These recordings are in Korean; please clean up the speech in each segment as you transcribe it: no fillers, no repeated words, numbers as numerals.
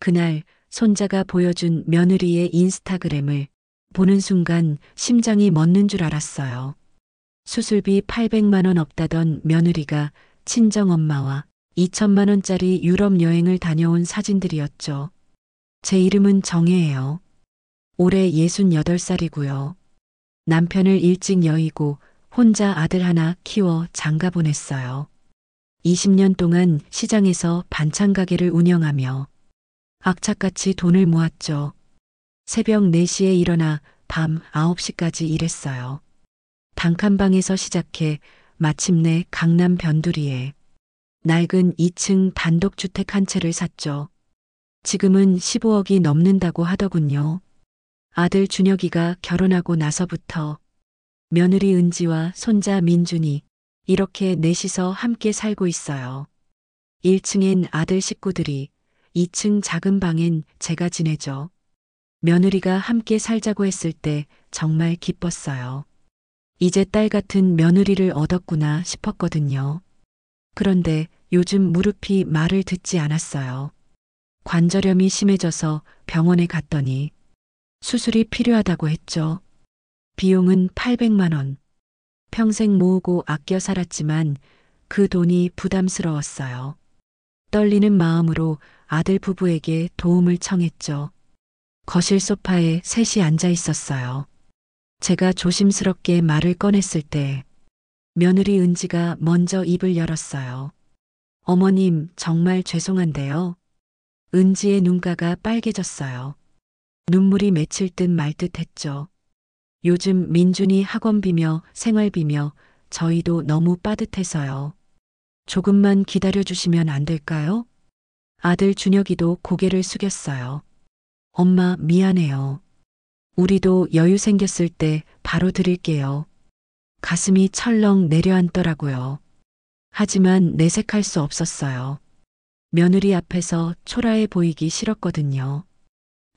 그날 손자가 보여준 며느리의 인스타그램을 보는 순간 심장이 멎는 줄 알았어요. 수술비 800만 원 없다던 며느리가 친정엄마와 2천만 원짜리 유럽 여행을 다녀온 사진들이었죠. 제 이름은 정혜예요. 올해 68살이고요. 남편을 일찍 여의고 혼자 아들 하나 키워 장가 보냈어요. 20년 동안 시장에서 반찬 가게를 운영하며 악착같이 돈을 모았죠. 새벽 4시에 일어나 밤 9시까지 일했어요. 단칸방에서 시작해 마침내 강남 변두리에 낡은 2층 단독주택 한 채를 샀죠. 지금은 15억이 넘는다고 하더군요. 아들 준혁이가 결혼하고 나서부터 며느리 은지와 손자 민준이 이렇게 넷이서 함께 살고 있어요. 1층엔 아들 식구들이, 2층 작은 방엔 제가 지내죠. 며느리가 함께 살자고 했을 때 정말 기뻤어요. 이제 딸 같은 며느리를 얻었구나 싶었거든요. 그런데 요즘 무릎이 말을 듣지 않았어요. 관절염이 심해져서 병원에 갔더니 수술이 필요하다고 했죠. 비용은 800만 원. 평생 모으고 아껴 살았지만 그 돈이 부담스러웠어요. 떨리는 마음으로 아들 부부에게 도움을 청했죠. 거실 소파에 셋이 앉아 있었어요. 제가 조심스럽게 말을 꺼냈을 때 며느리 은지가 먼저 입을 열었어요. 어머님, 정말 죄송한데요. 은지의 눈가가 빨개졌어요. 눈물이 맺힐 듯 말 듯 했죠. 요즘 민준이 학원비며 생활비며 저희도 너무 빠듯해서요. 조금만 기다려주시면 안 될까요? 아들 준혁이도 고개를 숙였어요. 엄마, 미안해요. 우리도 여유 생겼을 때 바로 드릴게요. 가슴이 철렁 내려앉더라고요. 하지만 내색할 수 없었어요. 며느리 앞에서 초라해 보이기 싫었거든요.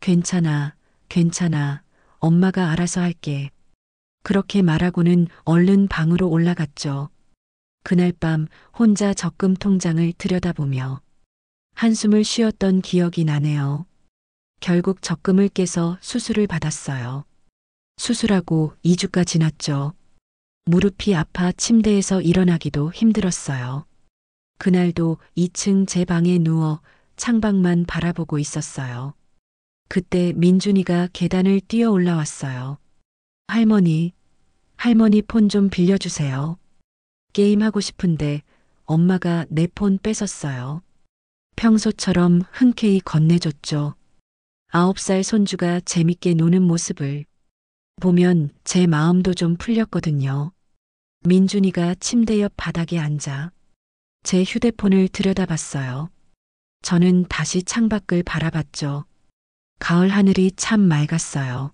괜찮아, 괜찮아. 엄마가 알아서 할게. 그렇게 말하고는 얼른 방으로 올라갔죠. 그날 밤 혼자 적금 통장을 들여다보며 한숨을 쉬었던 기억이 나네요. 결국 적금을 깨서 수술을 받았어요. 수술하고 2주가 지났죠. 무릎이 아파 침대에서 일어나기도 힘들었어요. 그날도 2층 제 방에 누워 창밖만 바라보고 있었어요. 그때 민준이가 계단을 뛰어 올라왔어요. 할머니, 할머니 폰 좀 빌려주세요. 게임하고 싶은데 엄마가 내 폰 뺏었어요. 평소처럼 흔쾌히 건네줬죠. 9살 손주가 재밌게 노는 모습을 보면 제 마음도 좀 풀렸거든요. 민준이가 침대 옆 바닥에 앉아 제 휴대폰을 들여다봤어요. 저는 다시 창밖을 바라봤죠. 가을 하늘이 참 맑았어요.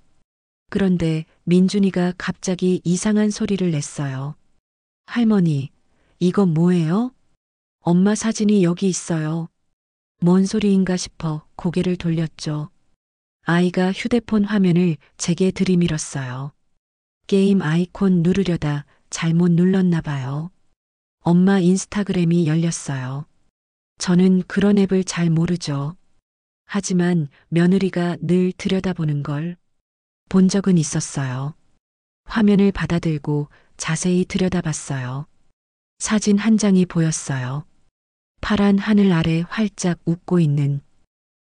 그런데 민준이가 갑자기 이상한 소리를 냈어요. 할머니, 이건 뭐예요? 엄마 사진이 여기 있어요. 뭔 소리인가 싶어 고개를 돌렸죠. 아이가 휴대폰 화면을 제게 들이밀었어요. 게임 아이콘 누르려다 잘못 눌렀나 봐요. 엄마 인스타그램이 열렸어요. 저는 그런 앱을 잘 모르죠. 하지만 며느리가 늘 들여다보는 걸 본 적은 있었어요. 화면을 받아들고 자세히 들여다봤어요. 사진 한 장이 보였어요. 파란 하늘 아래 활짝 웃고 있는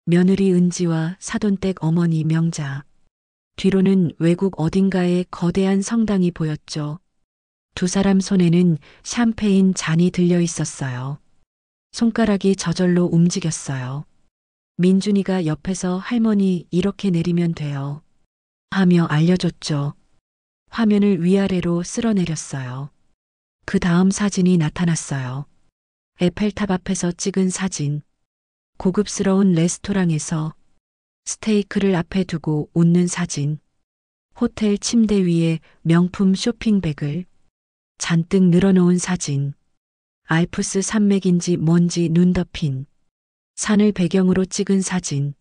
며느리 은지와 사돈댁 어머니 명자. 뒤로는 외국 어딘가에 거대한 성당이 보였죠. 두 사람 손에는 샴페인 잔이 들려 있었어요. 손가락이 저절로 움직였어요. 민준이가 옆에서 할머니 이렇게 내리면 돼요. 하며 알려줬죠. 화면을 위아래로 쓸어내렸어요. 그 다음 사진이 나타났어요. 에펠탑 앞에서 찍은 사진. 고급스러운 레스토랑에서 스테이크를 앞에 두고 웃는 사진. 호텔 침대 위에 명품 쇼핑백을 잔뜩 늘어놓은 사진. 알프스 산맥인지 뭔지 눈 덮인 산을 배경으로 찍은 사진.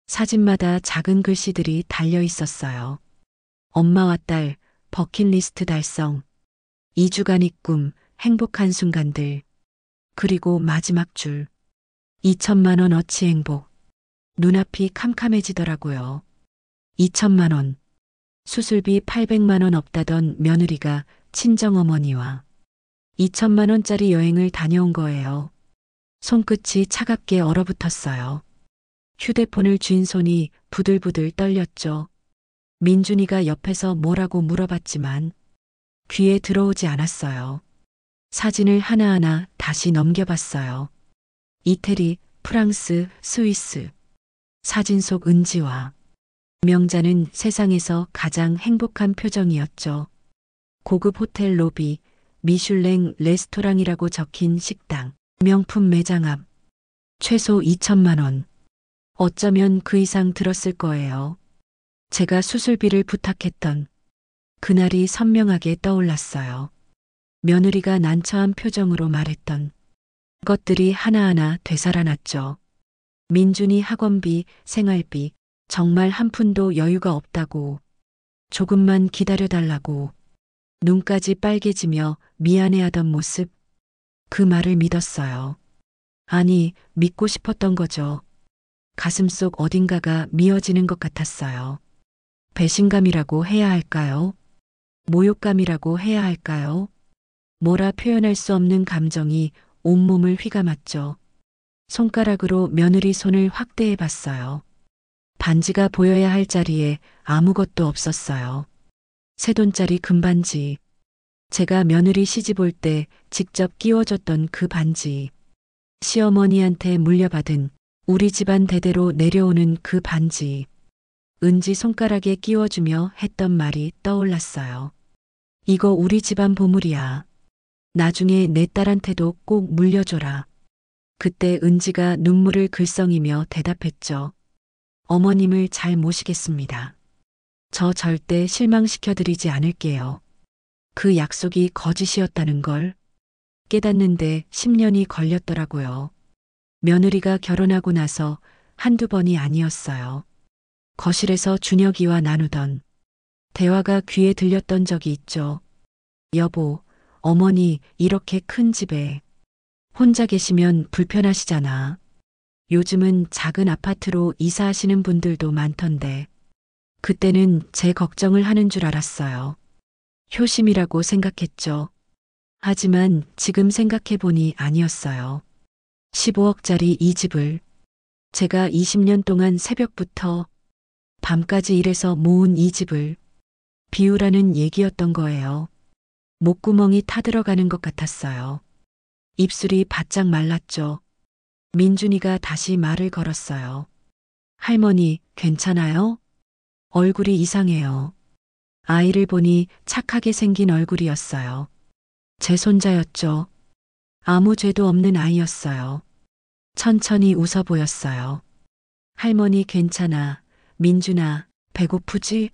사진마다 작은 글씨들이 달려 있었어요. 엄마와 딸, 버킷리스트 달성. 2주간의 꿈, 행복한 순간들. 그리고 마지막 줄. 2천만 원 어치 행복. 눈앞이 캄캄해지더라고요. 2천만 원. 수술비 800만 원 없다던 며느리가 친정어머니와 2천만 원짜리 여행을 다녀온 거예요. 손끝이 차갑게 얼어붙었어요. 휴대폰을 쥔 손이 부들부들 떨렸죠. 민준이가 옆에서 뭐라고 물어봤지만 귀에 들어오지 않았어요. 사진을 하나하나 다시 넘겨봤어요. 이태리, 프랑스, 스위스. 사진 속 은지와 명자는 세상에서 가장 행복한 표정이었죠. 고급 호텔 로비, 미슐랭 레스토랑이라고 적힌 식당, 명품 매장 앞. 최소 2천만 원. 어쩌면 그 이상 들었을 거예요. 제가 수술비를 부탁했던 그날이 선명하게 떠올랐어요. 며느리가 난처한 표정으로 말했던 것들이 하나하나 되살아났죠. 민준이 학원비, 생활비, 정말 한 푼도 여유가 없다고, 조금만 기다려달라고, 눈까지 빨개지며 미안해하던 모습, 그 말을 믿었어요. 아니, 믿고 싶었던 거죠. 가슴속 어딘가가 미어지는 것 같았어요. 배신감이라고 해야 할까요? 모욕감이라고 해야 할까요? 뭐라 표현할 수 없는 감정이 온몸을 휘감았죠. 손가락으로 며느리 손을 확대해 봤어요. 반지가 보여야 할 자리에 아무것도 없었어요. 새 돈짜리 금반지. 제가 며느리 시집 올 때 직접 끼워줬던 그 반지. 시어머니한테 물려받은 우리 집안 대대로 내려오는 그 반지. 은지 손가락에 끼워주며 했던 말이 떠올랐어요. 이거 우리 집안 보물이야. 나중에 내 딸한테도 꼭 물려줘라. 그때 은지가 눈물을 글썽이며 대답했죠. 어머님을 잘 모시겠습니다. 저 절대 실망시켜드리지 않을게요. 그 약속이 거짓이었다는 걸 깨닫는데 10년이 걸렸더라고요. 며느리가 결혼하고 나서 한두 번이 아니었어요. 거실에서 준혁이와 나누던 대화가 귀에 들렸던 적이 있죠. 여보, 어머니 이렇게 큰 집에 혼자 계시면 불편하시잖아. 요즘은 작은 아파트로 이사하시는 분들도 많던데. 그때는 제 걱정을 하는 줄 알았어요. 효심이라고 생각했죠. 하지만 지금 생각해보니 아니었어요. 15억짜리 이 집을 제가 20년 동안 새벽부터 밤까지 일해서 모은 이 집을 비우라는 얘기였던 거예요. 목구멍이 타들어가는 것 같았어요. 입술이 바짝 말랐죠. 민준이가 다시 말을 걸었어요. 할머니, 괜찮아요? 얼굴이 이상해요. 아이를 보니 착하게 생긴 얼굴이었어요. 제 손자였죠. 아무 죄도 없는 아이였어요. 천천히 웃어 보였어요. 할머니 괜찮아. 민준아, 배고프지?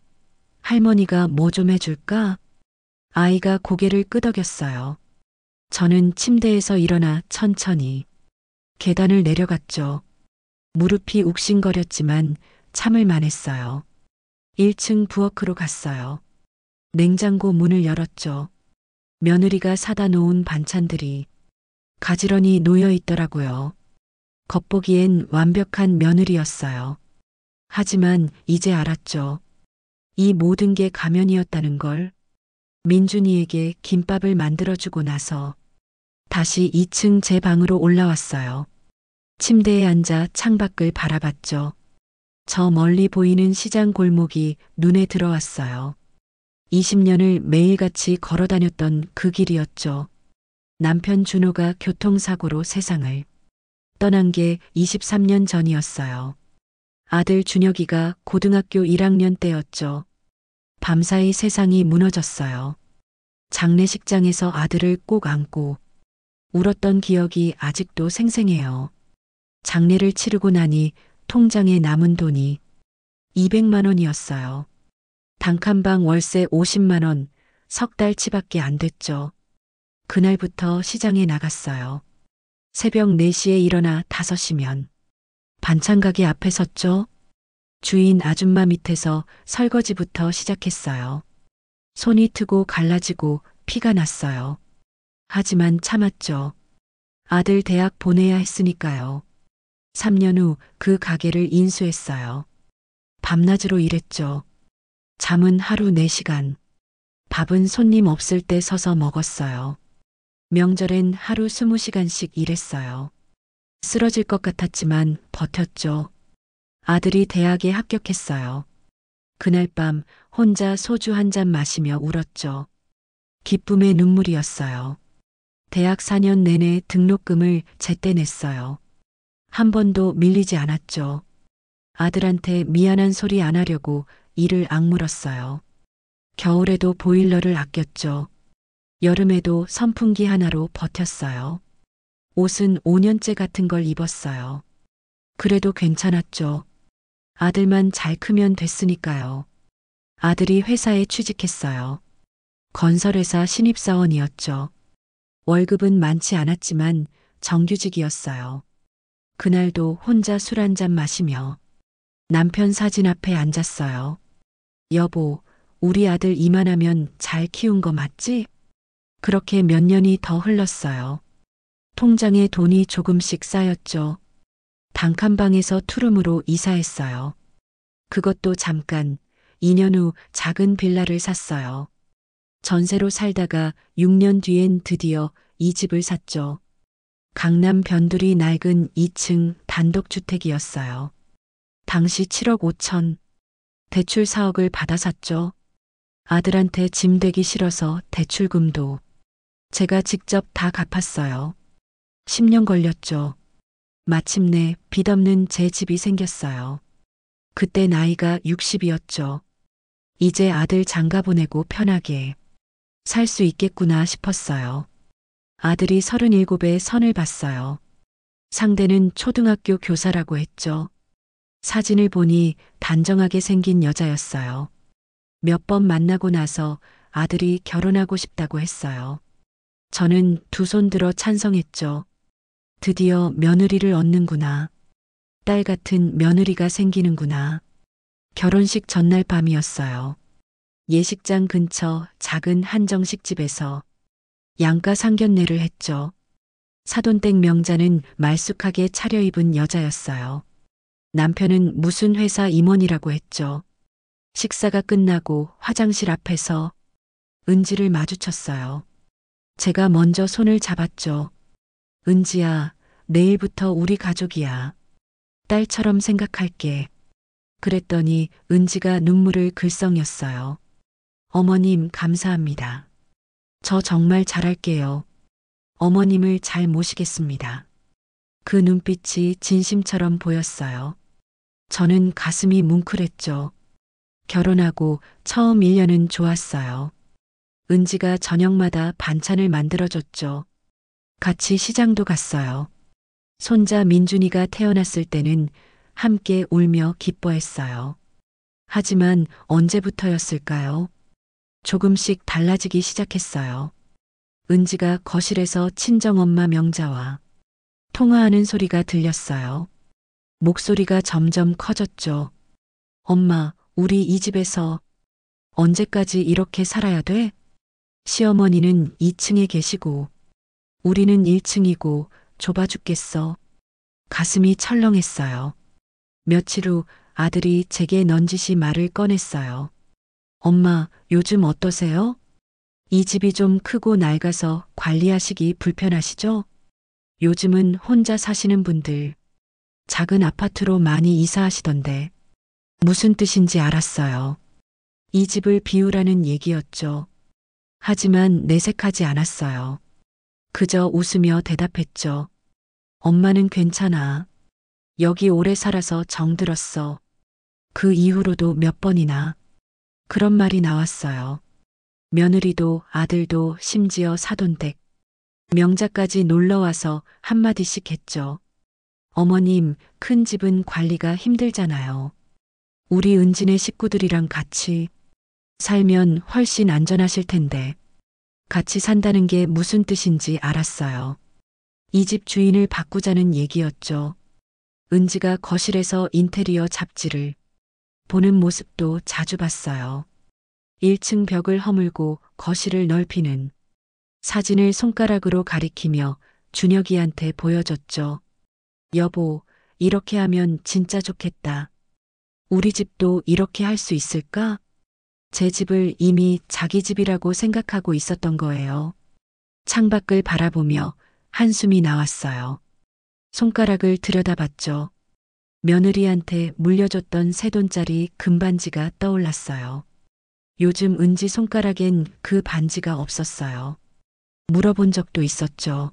할머니가 뭐 좀 해줄까? 아이가 고개를 끄덕였어요. 저는 침대에서 일어나 천천히 계단을 내려갔죠. 무릎이 욱신거렸지만 참을 만했어요. 1층 부엌으로 갔어요. 냉장고 문을 열었죠. 며느리가 사다 놓은 반찬들이 가지런히 놓여 있더라고요. 겉보기엔 완벽한 며느리였어요. 하지만 이제 알았죠. 이 모든 게 가면이었다는 걸. 민준이에게 김밥을 만들어주고 나서 다시 2층 제 방으로 올라왔어요. 침대에 앉아 창밖을 바라봤죠. 저 멀리 보이는 시장 골목이 눈에 들어왔어요. 20년을 매일같이 걸어 다녔던 그 길이었죠. 남편 준호가 교통사고로 세상을 떠난 게 23년 전이었어요. 아들 준혁이가 고등학교 1학년 때였죠. 밤사이 세상이 무너졌어요. 장례식장에서 아들을 꼭 안고 울었던 기억이 아직도 생생해요. 장례를 치르고 나니 통장에 남은 돈이 200만 원이었어요. 단칸방 월세 50만 원, 석 달치밖에 안 됐죠. 그날부터 시장에 나갔어요. 새벽 4시에 일어나 5시면 반찬 가게 앞에 섰죠. 주인 아줌마 밑에서 설거지부터 시작했어요. 손이 트고 갈라지고 피가 났어요. 하지만 참았죠. 아들 대학 보내야 했으니까요. 3년 후 그 가게를 인수했어요. 밤낮으로 일했죠. 잠은 하루 4시간. 밥은 손님 없을 때 서서 먹었어요. 명절엔 하루 20시간씩 일했어요. 쓰러질 것 같았지만 버텼죠. 아들이 대학에 합격했어요. 그날 밤 혼자 소주 한 잔 마시며 울었죠. 기쁨의 눈물이었어요. 대학 4년 내내 등록금을 제때 냈어요. 한 번도 밀리지 않았죠. 아들한테 미안한 소리 안 하려고 이를 악물었어요. 겨울에도 보일러를 아꼈죠. 여름에도 선풍기 하나로 버텼어요. 옷은 5년째 같은 걸 입었어요. 그래도 괜찮았죠. 아들만 잘 크면 됐으니까요. 아들이 회사에 취직했어요. 건설회사 신입사원이었죠. 월급은 많지 않았지만 정규직이었어요. 그날도 혼자 술 한 잔 마시며 남편 사진 앞에 앉았어요. 여보, 우리 아들 이만하면 잘 키운 거 맞지? 그렇게 몇 년이 더 흘렀어요. 통장에 돈이 조금씩 쌓였죠. 단칸방에서 투룸으로 이사했어요. 그것도 잠깐, 2년 후 작은 빌라를 샀어요. 전세로 살다가 6년 뒤엔 드디어 이 집을 샀죠. 강남 변두리 낡은 2층 단독주택이었어요. 당시 7억 5천. 대출 4억을 받아 샀죠. 아들한테 짐 되기 싫어서 대출금도 제가 직접 다 갚았어요. 10년 걸렸죠. 마침내 빚 없는 제 집이 생겼어요. 그때 나이가 60이었죠. 이제 아들 장가 보내고 편하게 살 수 있겠구나 싶었어요. 아들이 37에 선을 봤어요. 상대는 초등학교 교사라고 했죠. 사진을 보니 단정하게 생긴 여자였어요. 몇 번 만나고 나서 아들이 결혼하고 싶다고 했어요. 저는 두 손 들어 찬성했죠. 드디어 며느리를 얻는구나. 딸 같은 며느리가 생기는구나. 결혼식 전날 밤이었어요. 예식장 근처 작은 한정식 집에서 양가 상견례를 했죠. 사돈댁 명자는 말쑥하게 차려입은 여자였어요. 남편은 무슨 회사 임원이라고 했죠. 식사가 끝나고 화장실 앞에서 은지를 마주쳤어요. 제가 먼저 손을 잡았죠. 은지야, 내일부터 우리 가족이야. 딸처럼 생각할게. 그랬더니 은지가 눈물을 글썽였어요. 어머님, 감사합니다. 저 정말 잘할게요. 어머님을 잘 모시겠습니다. 그 눈빛이 진심처럼 보였어요. 저는 가슴이 뭉클했죠. 결혼하고 처음 1년은 좋았어요. 은지가 저녁마다 반찬을 만들어줬죠. 같이 시장도 갔어요. 손자 민준이가 태어났을 때는 함께 울며 기뻐했어요. 하지만 언제부터였을까요? 조금씩 달라지기 시작했어요. 은지가 거실에서 친정엄마 명자와 통화하는 소리가 들렸어요. 목소리가 점점 커졌죠. 엄마, 우리 이 집에서 언제까지 이렇게 살아야 돼? 시어머니는 2층에 계시고 우리는 1층이고 좁아 죽겠어. 가슴이 철렁했어요. 며칠 후 아들이 제게 넌지시 말을 꺼냈어요. 엄마, 요즘 어떠세요? 이 집이 좀 크고 낡아서 관리하시기 불편하시죠? 요즘은 혼자 사시는 분들 작은 아파트로 많이 이사하시던데 무슨 뜻인지 알았어요. 이 집을 비우라는 얘기였죠. 하지만 내색하지 않았어요. 그저 웃으며 대답했죠. 엄마는 괜찮아. 여기 오래 살아서 정들었어. 그 이후로도 몇 번이나 그런 말이 나왔어요. 며느리도 아들도 심지어 사돈댁, 명자까지 놀러와서 한마디씩 했죠. 어머님, 큰 집은 관리가 힘들잖아요. 우리 은진의 식구들이랑 같이 살면 훨씬 안전하실 텐데. 같이 산다는 게 무슨 뜻인지 알았어요. 이 집 주인을 바꾸자는 얘기였죠. 은지가 거실에서 인테리어 잡지를 보는 모습도 자주 봤어요. 1층 벽을 허물고 거실을 넓히는 사진을 손가락으로 가리키며 준혁이한테 보여줬죠. 여보, 이렇게 하면 진짜 좋겠다. 우리 집도 이렇게 할 수 있을까? 제 집을 이미 자기 집이라고 생각하고 있었던 거예요. 창밖을 바라보며 한숨이 나왔어요. 손가락을 들여다봤죠. 며느리한테 물려줬던 새 돈짜리 금반지가 떠올랐어요. 요즘 은지 손가락엔 그 반지가 없었어요. 물어본 적도 있었죠.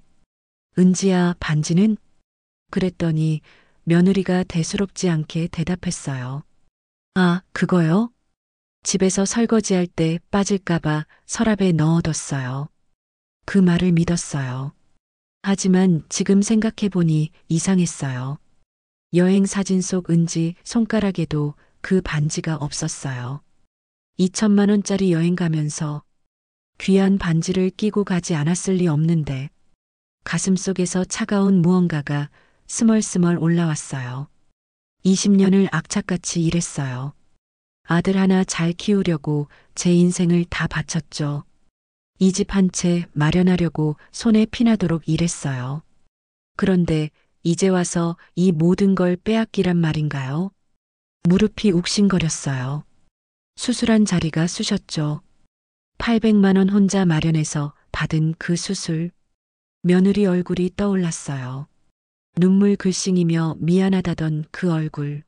은지야, 반지는? 그랬더니 며느리가 대수롭지 않게 대답했어요. 아, 그거요? 집에서 설거지할 때 빠질까봐 서랍에 넣어뒀어요. 그 말을 믿었어요. 하지만 지금 생각해보니 이상했어요. 여행 사진 속 은지 손가락에도 그 반지가 없었어요. 2천만 원짜리 여행 가면서 귀한 반지를 끼고 가지 않았을 리 없는데 가슴속에서 차가운 무언가가 스멀스멀 올라왔어요. 20년을 악착같이 일했어요. 아들 하나 잘 키우려고 제 인생을 다 바쳤죠. 이 집 한 채 마련하려고 손에 피나도록 일했어요. 그런데 이제 와서 이 모든 걸 빼앗기란 말인가요? 무릎이 욱신거렸어요. 수술한 자리가 쑤셨죠. 800만 원 혼자 마련해서 받은 그 수술. 며느리 얼굴이 떠올랐어요. 눈물 글썽이며 미안하다던 그 얼굴.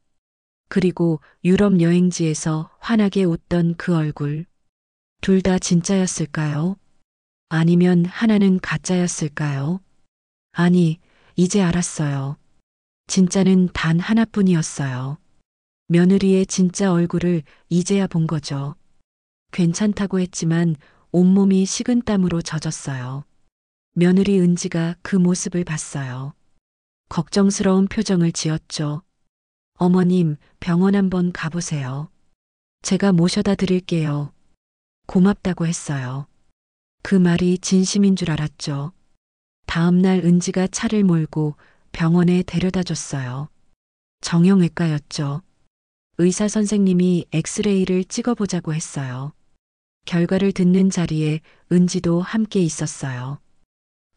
그리고 유럽 여행지에서 환하게 웃던 그 얼굴. 둘 다 진짜였을까요? 아니면 하나는 가짜였을까요? 아니, 이제 알았어요. 진짜는 단 하나뿐이었어요. 며느리의 진짜 얼굴을 이제야 본 거죠. 괜찮다고 했지만 온몸이 식은땀으로 젖었어요. 며느리 은지가 그 모습을 봤어요. 걱정스러운 표정을 지었죠. 어머님, 병원 한번 가보세요. 제가 모셔다 드릴게요. 고맙다고 했어요. 그 말이 진심인 줄 알았죠. 다음 날 은지가 차를 몰고 병원에 데려다 줬어요. 정형외과였죠. 의사 선생님이 엑스레이를 찍어보자고 했어요. 결과를 듣는 자리에 은지도 함께 있었어요.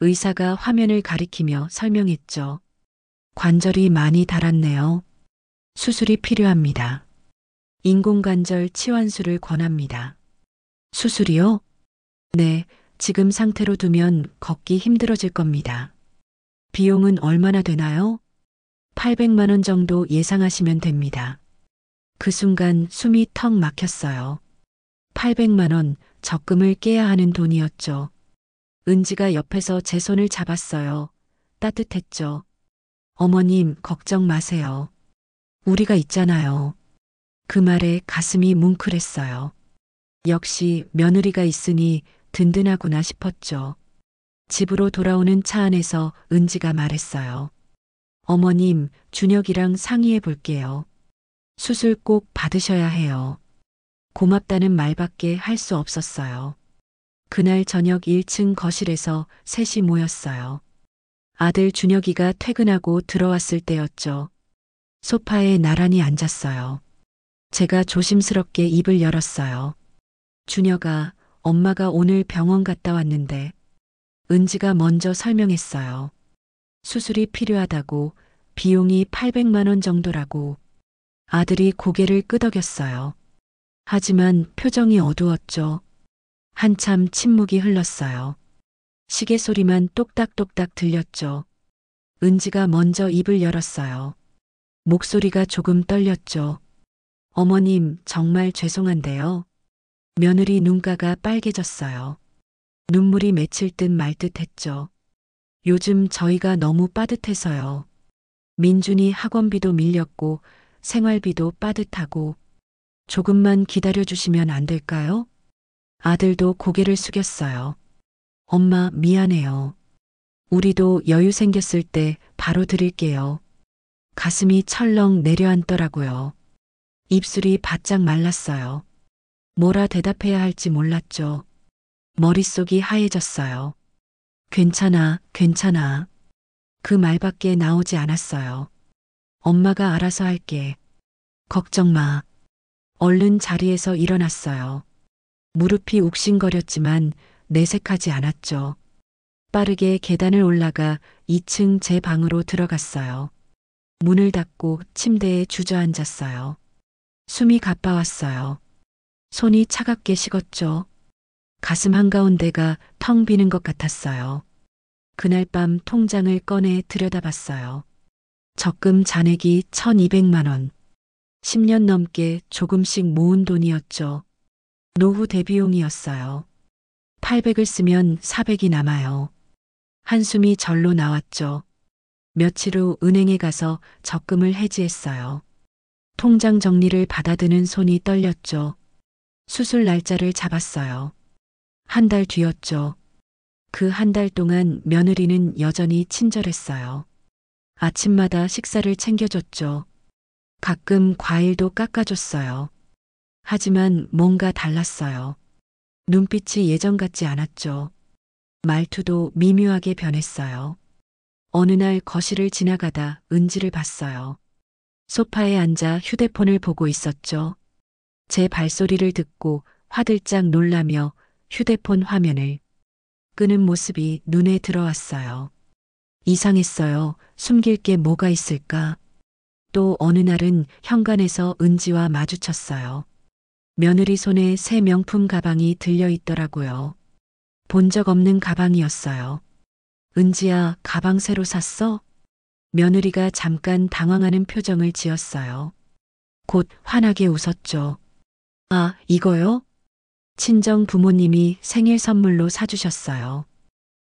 의사가 화면을 가리키며 설명했죠. 관절이 많이 닳았네요. 수술이 필요합니다. 인공관절 치환술을 권합니다. 수술이요? 네, 지금 상태로 두면 걷기 힘들어질 겁니다. 비용은 얼마나 되나요? 800만 원 정도 예상하시면 됩니다. 그 순간 숨이 턱 막혔어요. 800만 원, 적금을 깨야 하는 돈이었죠. 은지가 옆에서 제 손을 잡았어요. 따뜻했죠. 어머님, 걱정 마세요. 우리가 있잖아요. 그 말에 가슴이 뭉클했어요. 역시 며느리가 있으니 든든하구나 싶었죠. 집으로 돌아오는 차 안에서 은지가 말했어요. 어머님, 준혁이랑 상의해 볼게요. 수술 꼭 받으셔야 해요. 고맙다는 말밖에 할 수 없었어요. 그날 저녁 1층 거실에서 셋이 모였어요. 아들 준혁이가 퇴근하고 들어왔을 때였죠. 소파에 나란히 앉았어요. 제가 조심스럽게 입을 열었어요. 준혁아, 엄마가 오늘 병원 갔다 왔는데 은지가 먼저 설명했어요. 수술이 필요하다고, 비용이 800만 원 정도라고. 아들이 고개를 끄덕였어요. 하지만 표정이 어두웠죠. 한참 침묵이 흘렀어요. 시계 소리만 똑딱똑딱 들렸죠. 은지가 먼저 입을 열었어요. 목소리가 조금 떨렸죠. 어머님, 정말 죄송한데요. 며느리 눈가가 빨개졌어요. 눈물이 맺힐 듯 말 듯 했죠. 요즘 저희가 너무 빠듯해서요. 민준이 학원비도 밀렸고 생활비도 빠듯하고 조금만 기다려주시면 안 될까요? 아들도 고개를 숙였어요. 엄마, 미안해요. 우리도 여유 생겼을 때 바로 드릴게요. 가슴이 철렁 내려앉더라고요. 입술이 바짝 말랐어요. 뭐라 대답해야 할지 몰랐죠. 머릿속이 하얘졌어요. 괜찮아, 괜찮아. 그 말밖에 나오지 않았어요. 엄마가 알아서 할게. 걱정 마. 얼른 자리에서 일어났어요. 무릎이 욱신거렸지만 내색하지 않았죠. 빠르게 계단을 올라가 2층 제 방으로 들어갔어요. 문을 닫고 침대에 주저앉았어요. 숨이 가빠왔어요. 손이 차갑게 식었죠. 가슴 한가운데가 텅 비는 것 같았어요. 그날 밤 통장을 꺼내 들여다봤어요. 적금 잔액이 1200만 원. 10년 넘게 조금씩 모은 돈이었죠. 노후 대비용이었어요. 800을 쓰면 400이 남아요. 한숨이 절로 나왔죠. 며칠 후 은행에 가서 적금을 해지했어요. 통장 정리를 받아드는 손이 떨렸죠. 수술 날짜를 잡았어요. 한 달 뒤였죠. 그 한 달 동안 며느리는 여전히 친절했어요. 아침마다 식사를 챙겨줬죠. 가끔 과일도 깎아줬어요. 하지만 뭔가 달랐어요. 눈빛이 예전 같지 않았죠. 말투도 미묘하게 변했어요. 어느 날 거실을 지나가다 은지를 봤어요. 소파에 앉아 휴대폰을 보고 있었죠. 제 발소리를 듣고 화들짝 놀라며 휴대폰 화면을 끄는 모습이 눈에 들어왔어요. 이상했어요. 숨길 게 뭐가 있을까? 또 어느 날은 현관에서 은지와 마주쳤어요. 며느리 손에 새 명품 가방이 들려 있더라고요. 본 적 없는 가방이었어요. 은지야, 가방 새로 샀어? 며느리가 잠깐 당황하는 표정을 지었어요. 곧 환하게 웃었죠. 아, 이거요? 친정 부모님이 생일 선물로 사주셨어요.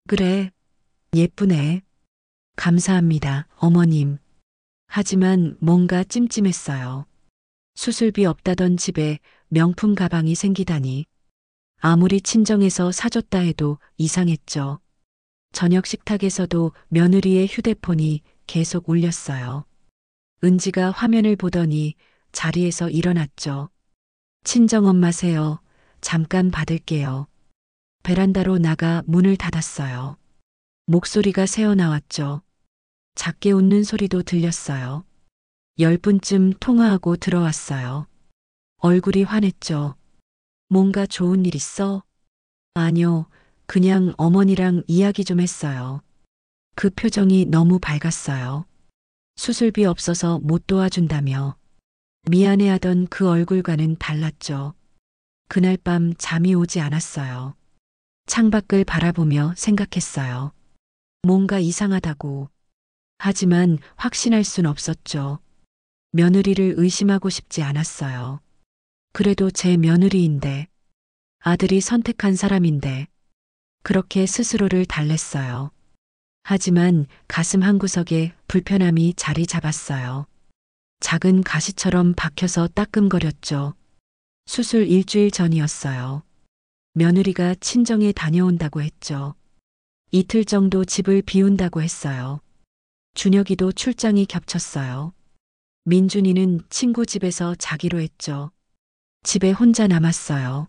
그래, 예쁘네. 감사합니다, 어머님. 하지만 뭔가 찜찜했어요. 수술비 없다던 집에 명품 가방이 생기다니. 아무리 친정에서 사줬다 해도 이상했죠. 저녁 식탁에서도 며느리의 휴대폰이 계속 울렸어요. 은지가 화면을 보더니 자리에서 일어났죠. 친정엄마세요. 잠깐 받을게요. 베란다로 나가 문을 닫았어요. 목소리가 새어나왔죠. 작게 웃는 소리도 들렸어요. 10분쯤 통화하고 들어왔어요. 얼굴이 환했죠. 뭔가 좋은 일 있어? 아니요, 그냥 어머니랑 이야기 좀 했어요. 그 표정이 너무 밝았어요. 수술비 없어서 못 도와준다며. 미안해하던 그 얼굴과는 달랐죠. 그날 밤 잠이 오지 않았어요. 창밖을 바라보며 생각했어요. 뭔가 이상하다고. 하지만 확신할 순 없었죠. 며느리를 의심하고 싶지 않았어요. 그래도 제 며느리인데, 아들이 선택한 사람인데, 그렇게 스스로를 달랬어요. 하지만 가슴 한구석에 불편함이 자리 잡았어요. 작은 가시처럼 박혀서 따끔거렸죠. 수술 일주일 전이었어요. 며느리가 친정에 다녀온다고 했죠. 이틀 정도 집을 비운다고 했어요. 준혁이도 출장이 겹쳤어요. 민준이는 친구 집에서 자기로 했죠. 집에 혼자 남았어요.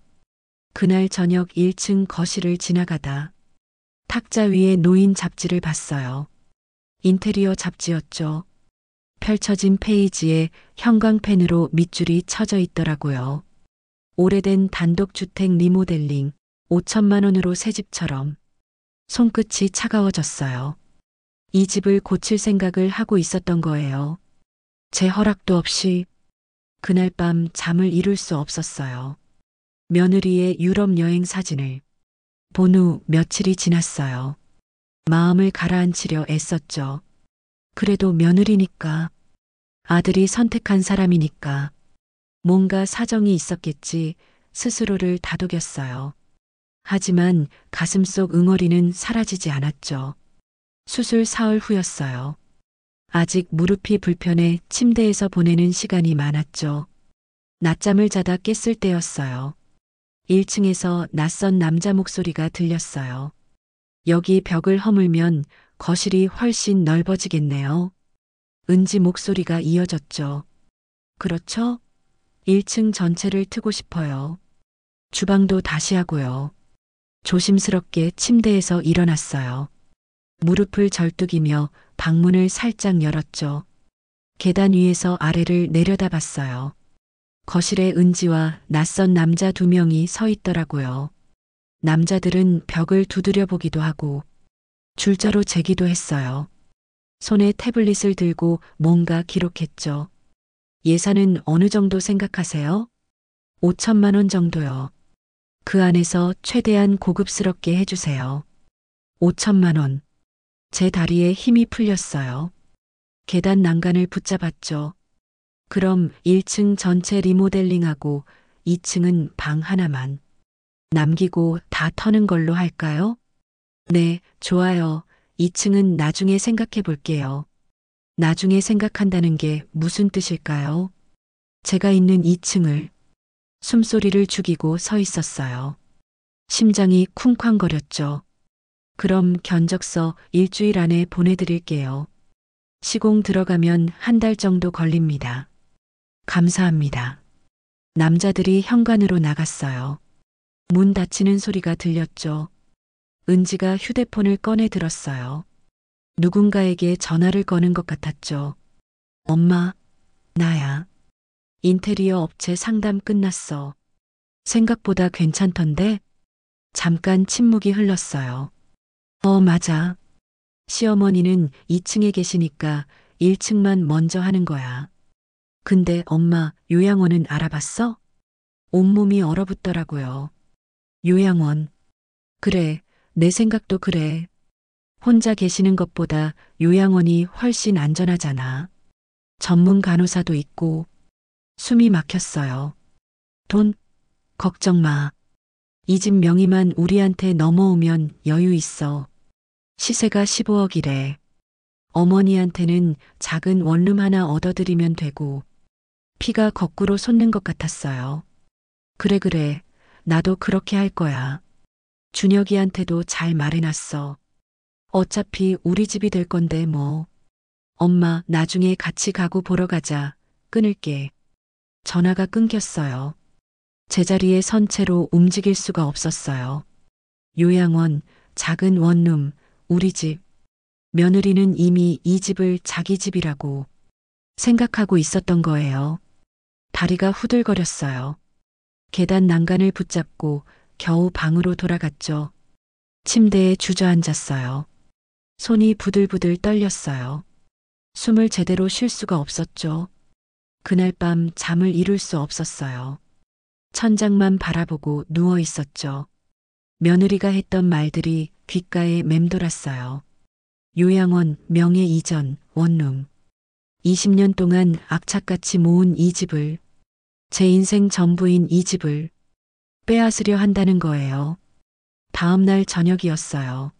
그날 저녁 1층 거실을 지나가다 탁자 위에 놓인 잡지를 봤어요. 인테리어 잡지였죠. 펼쳐진 페이지에 형광펜으로 밑줄이 쳐져 있더라고요. 오래된 단독주택 리모델링 5천만 원으로 새 집처럼. 손끝이 차가워졌어요. 이 집을 고칠 생각을 하고 있었던 거예요. 제 허락도 없이. 그날 밤 잠을 이룰 수 없었어요. 며느리의 유럽 여행 사진을 본 후 며칠이 지났어요. 마음을 가라앉히려 애썼죠. 그래도 며느리니까, 아들이 선택한 사람이니까 뭔가 사정이 있었겠지 스스로를 다독였어요. 하지만 가슴속 응어리는 사라지지 않았죠. 수술 사흘 후였어요. 아직 무릎이 불편해 침대에서 보내는 시간이 많았죠. 낮잠을 자다 깼을 때였어요. 1층에서 낯선 남자 목소리가 들렸어요. 여기 벽을 허물면 거실이 훨씬 넓어지겠네요. 은지 목소리가 이어졌죠. 그렇죠? 1층 전체를 트고 싶어요. 주방도 다시 하고요. 조심스럽게 침대에서 일어났어요. 무릎을 절뚝이며 방문을 살짝 열었죠. 계단 위에서 아래를 내려다봤어요. 거실에 은지와 낯선 남자 2명이 서 있더라고요. 남자들은 벽을 두드려 보기도 하고 줄자로 재기도 했어요. 손에 태블릿을 들고 뭔가 기록했죠. 예산은 어느 정도 생각하세요? 5천만 원 정도요. 그 안에서 최대한 고급스럽게 해주세요. 5천만 원. 제 다리에 힘이 풀렸어요. 계단 난간을 붙잡았죠. 그럼 1층 전체 리모델링하고 2층은 방 하나만 남기고 다 터는 걸로 할까요? 네, 좋아요. 2층은 나중에 생각해 볼게요. 나중에 생각한다는 게 무슨 뜻일까요? 제가 있는 2층을 숨소리를 죽이고 서 있었어요. 심장이 쿵쾅거렸죠. 그럼 견적서 일주일 안에 보내드릴게요. 시공 들어가면 한 달 정도 걸립니다. 감사합니다. 남자들이 현관으로 나갔어요. 문 닫히는 소리가 들렸죠. 은지가 휴대폰을 꺼내 들었어요. 누군가에게 전화를 거는 것 같았죠. 엄마, 나야. 인테리어 업체 상담 끝났어. 생각보다 괜찮던데? 잠깐 침묵이 흘렀어요. 맞아. 시어머니는 2층에 계시니까 1층만 먼저 하는 거야. 근데 엄마, 요양원은 알아봤어? 온몸이 얼어붙더라고요. 요양원. 그래, 내 생각도 그래. 혼자 계시는 것보다 요양원이 훨씬 안전하잖아. 전문 간호사도 있고. 숨이 막혔어요. 돈, 걱정 마. 이 집 명의만 우리한테 넘어오면 여유 있어. 시세가 15억이래. 어머니한테는 작은 원룸 하나 얻어드리면 되고. 피가 거꾸로 솟는 것 같았어요. 그래. 나도 그렇게 할 거야. 준혁이한테도 잘 말해놨어. 어차피 우리 집이 될 건데 뭐. 엄마, 나중에 같이 가구 보러 가자. 끊을게. 전화가 끊겼어요. 제자리에 선 채로 움직일 수가 없었어요. 요양원, 작은 원룸, 우리 집. 며느리는 이미 이 집을 자기 집이라고 생각하고 있었던 거예요. 다리가 후들거렸어요. 계단 난간을 붙잡고 겨우 방으로 돌아갔죠. 침대에 주저앉았어요. 손이 부들부들 떨렸어요. 숨을 제대로 쉴 수가 없었죠. 그날 밤 잠을 이룰 수 없었어요. 천장만 바라보고 누워 있었죠. 며느리가 했던 말들이 귓가에 맴돌았어요. 요양원, 명예 이전, 원룸. 20년 동안 악착같이 모은 이 집을, 제 인생 전부인 이 집을 빼앗으려 한다는 거예요. 다음 날 저녁이었어요.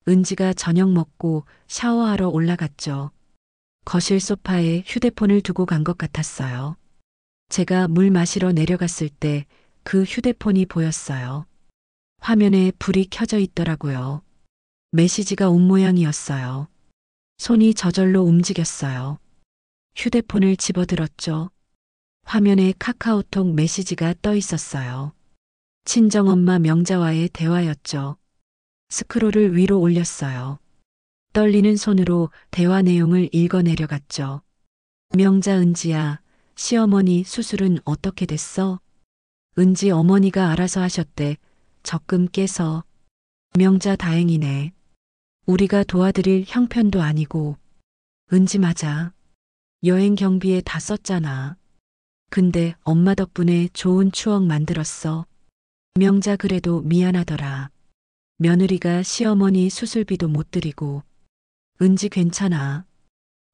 은지가 저녁 먹고 샤워하러 올라갔죠. 거실 소파에 휴대폰을 두고 간 것 같았어요. 제가 물 마시러 내려갔을 때 그 휴대폰이 보였어요. 화면에 불이 켜져 있더라고요. 메시지가 온 모양이었어요. 손이 저절로 움직였어요. 휴대폰을 집어들었죠. 화면에 카카오톡 메시지가 떠 있었어요. 친정엄마 명자와의 대화였죠. 스크롤을 위로 올렸어요. 떨리는 손으로 대화 내용을 읽어 내려갔죠. 명자 은지야, 시어머니 수술은 어떻게 됐어? 은지 어머니가 알아서 하셨대. 적금 깨서. 명자 다행이네. 우리가 도와드릴 형편도 아니고. 은지 맞아. 여행 경비에 다 썼잖아. 근데 엄마 덕분에 좋은 추억 만들었어. 명자 그래도 미안하더라. 며느리가 시어머니 수술비도 못 드리고. 은지 괜찮아.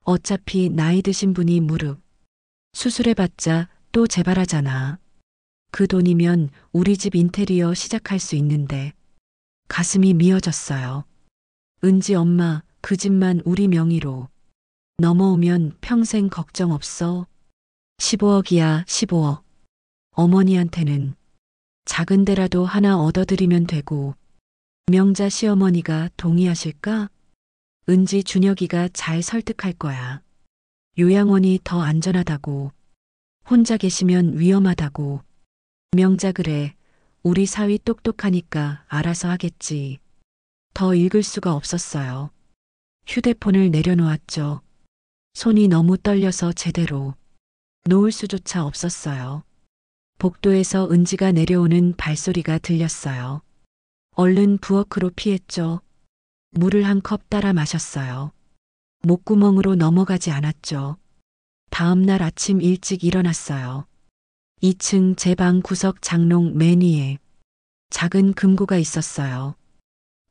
어차피 나이 드신 분이 무릎 수술해봤자 또 재발하잖아. 그 돈이면 우리 집 인테리어 시작할 수 있는데. 가슴이 미어졌어요. 은지 엄마, 그 집만 우리 명의로 넘어오면 평생 걱정 없어. 15억이야, 15억. 어머니한테는 작은 데라도 하나 얻어드리면 되고. 명자 시어머니가 동의하실까? 은지 준혁이가 잘 설득할 거야. 요양원이 더 안전하다고. 혼자 계시면 위험하다고. 명자 그래. 우리 사위 똑똑하니까 알아서 하겠지. 더 읽을 수가 없었어요. 휴대폰을 내려놓았죠. 손이 너무 떨려서 제대로 놓을 수조차 없었어요. 복도에서 은지가 내려오는 발소리가 들렸어요. 얼른 부엌으로 피했죠. 물을 한 컵 따라 마셨어요. 목구멍으로 넘어가지 않았죠. 다음 날 아침 일찍 일어났어요. 2층 제 방 구석 장롱 맨 위에 작은 금고가 있었어요.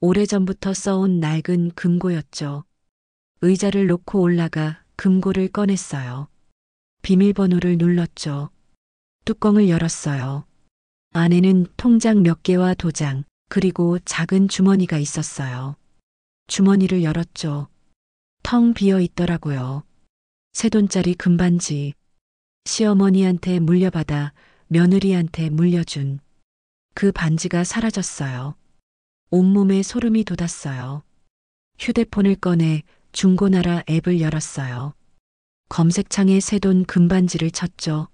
오래전부터 써온 낡은 금고였죠. 의자를 놓고 올라가 금고를 꺼냈어요. 비밀번호를 눌렀죠. 뚜껑을 열었어요. 안에는 통장 몇 개와 도장, 그리고 작은 주머니가 있었어요. 주머니를 열었죠. 텅 비어 있더라고요. 새 돈짜리 금반지. 시어머니한테 물려받아 며느리한테 물려준 그 반지가 사라졌어요. 온몸에 소름이 돋았어요. 휴대폰을 꺼내 중고나라 앱을 열었어요. 검색창에 새 돈 금반지를 쳤죠.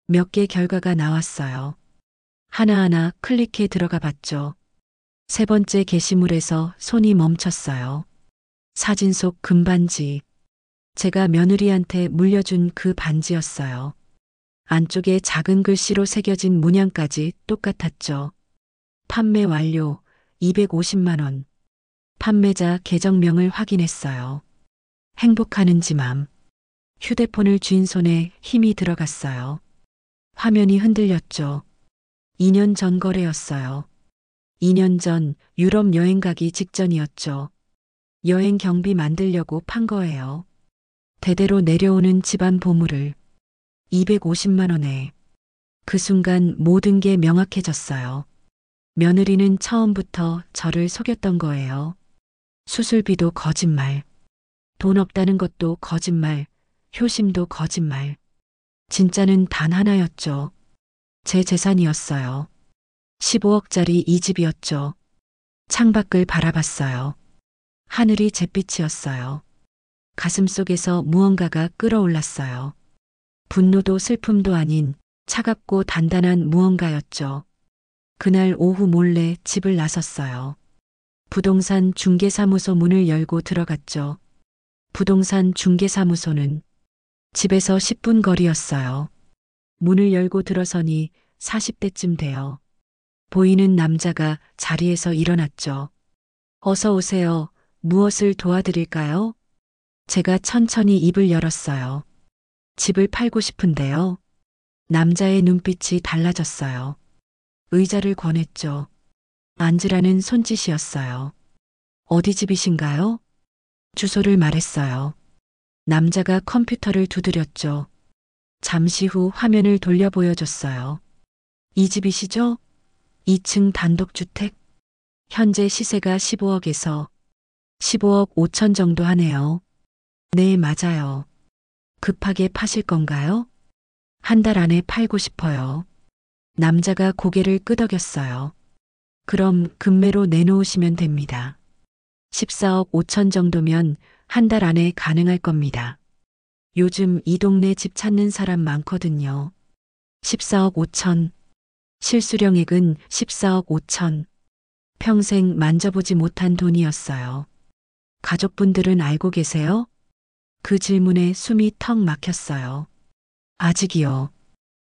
몇 개 결과가 나왔어요. 하나하나 클릭해 들어가 봤죠. 세 번째 게시물에서 손이 멈췄어요. 사진 속 금반지. 제가 며느리한테 물려준 그 반지였어요. 안쪽에 작은 글씨로 새겨진 문양까지 똑같았죠. 판매 완료 250만 원. 판매자 계정명을 확인했어요. 행복하는지 맘. 휴대폰을 쥔 손에 힘이 들어갔어요. 화면이 흔들렸죠. 2년 전 거래였어요. 2년 전 유럽 여행 가기 직전이었죠. 여행 경비 만들려고 판 거예요. 대대로 내려오는 집안 보물을 250만 원에. 그 순간 모든 게 명확해졌어요. 며느리는 처음부터 저를 속였던 거예요. 수술비도 거짓말. 돈 없다는 것도 거짓말. 효심도 거짓말. 진짜는 단 하나였죠. 제 재산이었어요. 15억짜리 이 집이었죠. 창밖을 바라봤어요. 하늘이 잿빛이었어요. 가슴속에서 무언가가 끓어올랐어요. 분노도 슬픔도 아닌 차갑고 단단한 무언가였죠. 그날 오후 몰래 집을 나섰어요. 부동산 중개사무소 문을 열고 들어갔죠. 부동산 중개사무소는 집에서 10분 거리였어요. 문을 열고 들어서니 40대쯤 돼요. 보이는 남자가 자리에서 일어났죠. 어서 오세요. 무엇을 도와드릴까요? 제가 천천히 입을 열었어요. 집을 팔고 싶은데요. 남자의 눈빛이 달라졌어요. 의자를 권했죠. 앉으라는 손짓이었어요. 어디 집이신가요? 주소를 말했어요. 남자가 컴퓨터를 두드렸죠. 잠시 후 화면을 돌려 보여줬어요. 이 집이시죠? 2층 단독주택. 현재 시세가 15억에서 15억 5천 정도 하네요. 네, 맞아요. 급하게 파실 건가요? 한 달 안에 팔고 싶어요. 남자가 고개를 끄덕였어요. 그럼 금매로 내놓으시면 됩니다. 14억 5천 정도면 한 달 안에 가능할 겁니다. 요즘 이 동네 집 찾는 사람 많거든요. 14억 5천. 실수령액은 14억 5천. 평생 만져보지 못한 돈이었어요. 가족분들은 알고 계세요? 그 질문에 숨이 턱 막혔어요. 아직이요.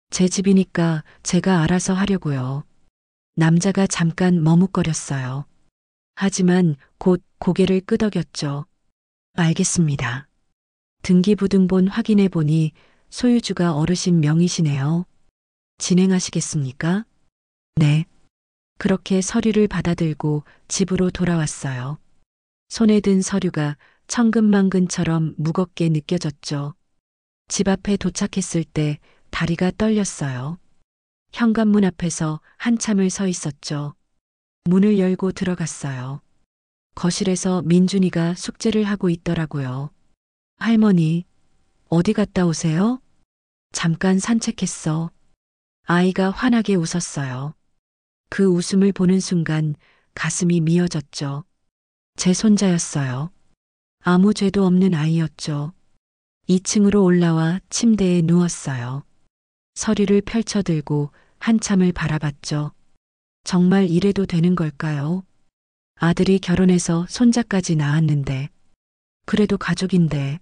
제 집이니까 제가 알아서 하려고요. 남자가 잠깐 머뭇거렸어요. 하지만 곧 고개를 끄덕였죠. 알겠습니다. 등기부등본 확인해 보니 소유주가 어르신 명의시네요. 진행하시겠습니까? 네. 그렇게 서류를 받아들고 집으로 돌아왔어요. 손에 든 서류가 천근만근처럼 무겁게 느껴졌죠. 집 앞에 도착했을 때 다리가 떨렸어요. 현관문 앞에서 한참을 서 있었죠. 문을 열고 들어갔어요. 거실에서 민준이가 숙제를 하고 있더라고요. 할머니, 어디 갔다 오세요? 잠깐 산책했어. 아이가 환하게 웃었어요. 그 웃음을 보는 순간 가슴이 미어졌죠. 제 손자였어요. 아무 죄도 없는 아이였죠. 2층으로 올라와 침대에 누웠어요. 서류를 펼쳐들고 한참을 바라봤죠. 정말 이래도 되는 걸까요? 아들이 결혼해서 손자까지 낳았는데, 그래도 가족인데,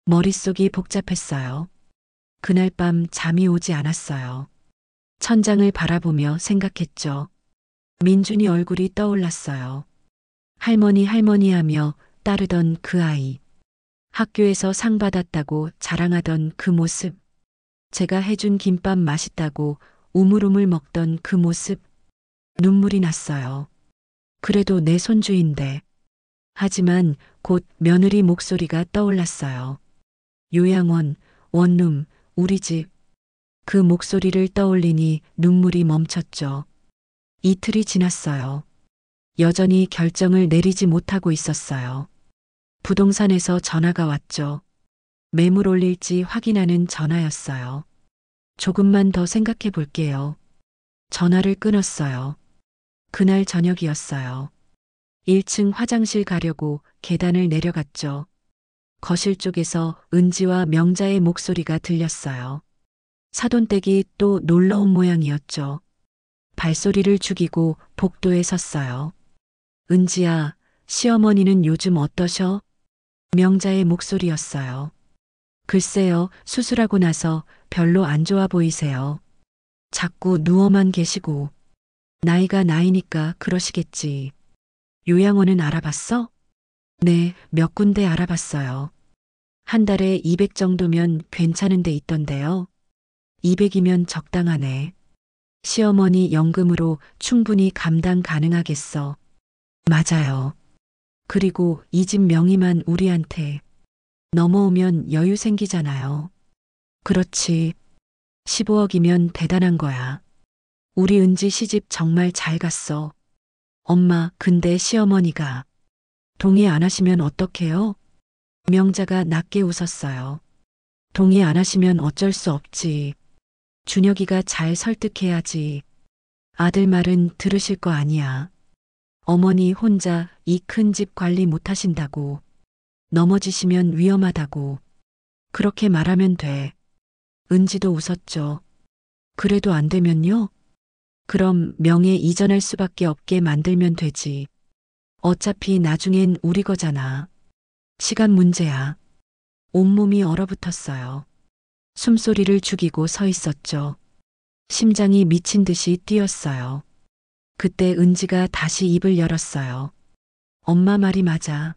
머릿속이 복잡했어요. 그날 밤 잠이 오지 않았어요. 천장을 바라보며 생각했죠. 민준이 얼굴이 떠올랐어요. 할머니 할머니 하며 따르던 그 아이. 학교에서 상 받았다고 자랑하던 그 모습. 제가 해준 김밥 맛있다고 우물우물 먹던 그 모습. 눈물이 났어요. 그래도 내 손주인데. 하지만 곧 며느리 목소리가 떠올랐어요. 요양원, 원룸, 우리 집. 그 목소리를 떠올리니 눈물이 멈췄죠. 이틀이 지났어요. 여전히 결정을 내리지 못하고 있었어요. 부동산에서 전화가 왔죠. 매물 올릴지 확인하는 전화였어요. 조금만 더 생각해 볼게요. 전화를 끊었어요. 그날 저녁이었어요. 1층 화장실 가려고 계단을 내려갔죠. 거실 쪽에서 은지와 명자의 목소리가 들렸어요. 사돈댁이 또 놀러온 모양이었죠. 발소리를 죽이고 복도에 섰어요. 은지야, 시어머니는 요즘 어떠셔? 명자의 목소리였어요. 글쎄요, 수술하고 나서 별로 안 좋아 보이세요. 자꾸 누워만 계시고. 나이가 나이니까 그러시겠지. 요양원은 알아봤어? 네, 몇 군데 알아봤어요. 한 달에 200 정도면 괜찮은 데 있던데요. 200이면 적당하네. 시어머니 연금으로 충분히 감당 가능하겠어. 맞아요. 그리고 이 집 명의만 우리한테 넘어오면 여유 생기잖아요. 그렇지. 15억이면 대단한 거야. 우리 은지 시집 정말 잘 갔어. 엄마, 근데 시어머니가 동의 안 하시면 어떡해요? 명자가 낮게 웃었어요. 동의 안 하시면 어쩔 수 없지. 준혁이가 잘 설득해야지. 아들 말은 들으실 거 아니야. 어머니 혼자 이 큰 집 관리 못 하신다고. 넘어지시면 위험하다고. 그렇게 말하면 돼. 은지도 웃었죠. 그래도 안 되면요? 그럼 명예 이전할 수밖에 없게 만들면 되지. 어차피 나중엔 우리 거잖아. 시간 문제야. 온몸이 얼어붙었어요. 숨소리를 죽이고 서 있었죠. 심장이 미친 듯이 뛰었어요. 그때 은지가 다시 입을 열었어요. 엄마 말이 맞아.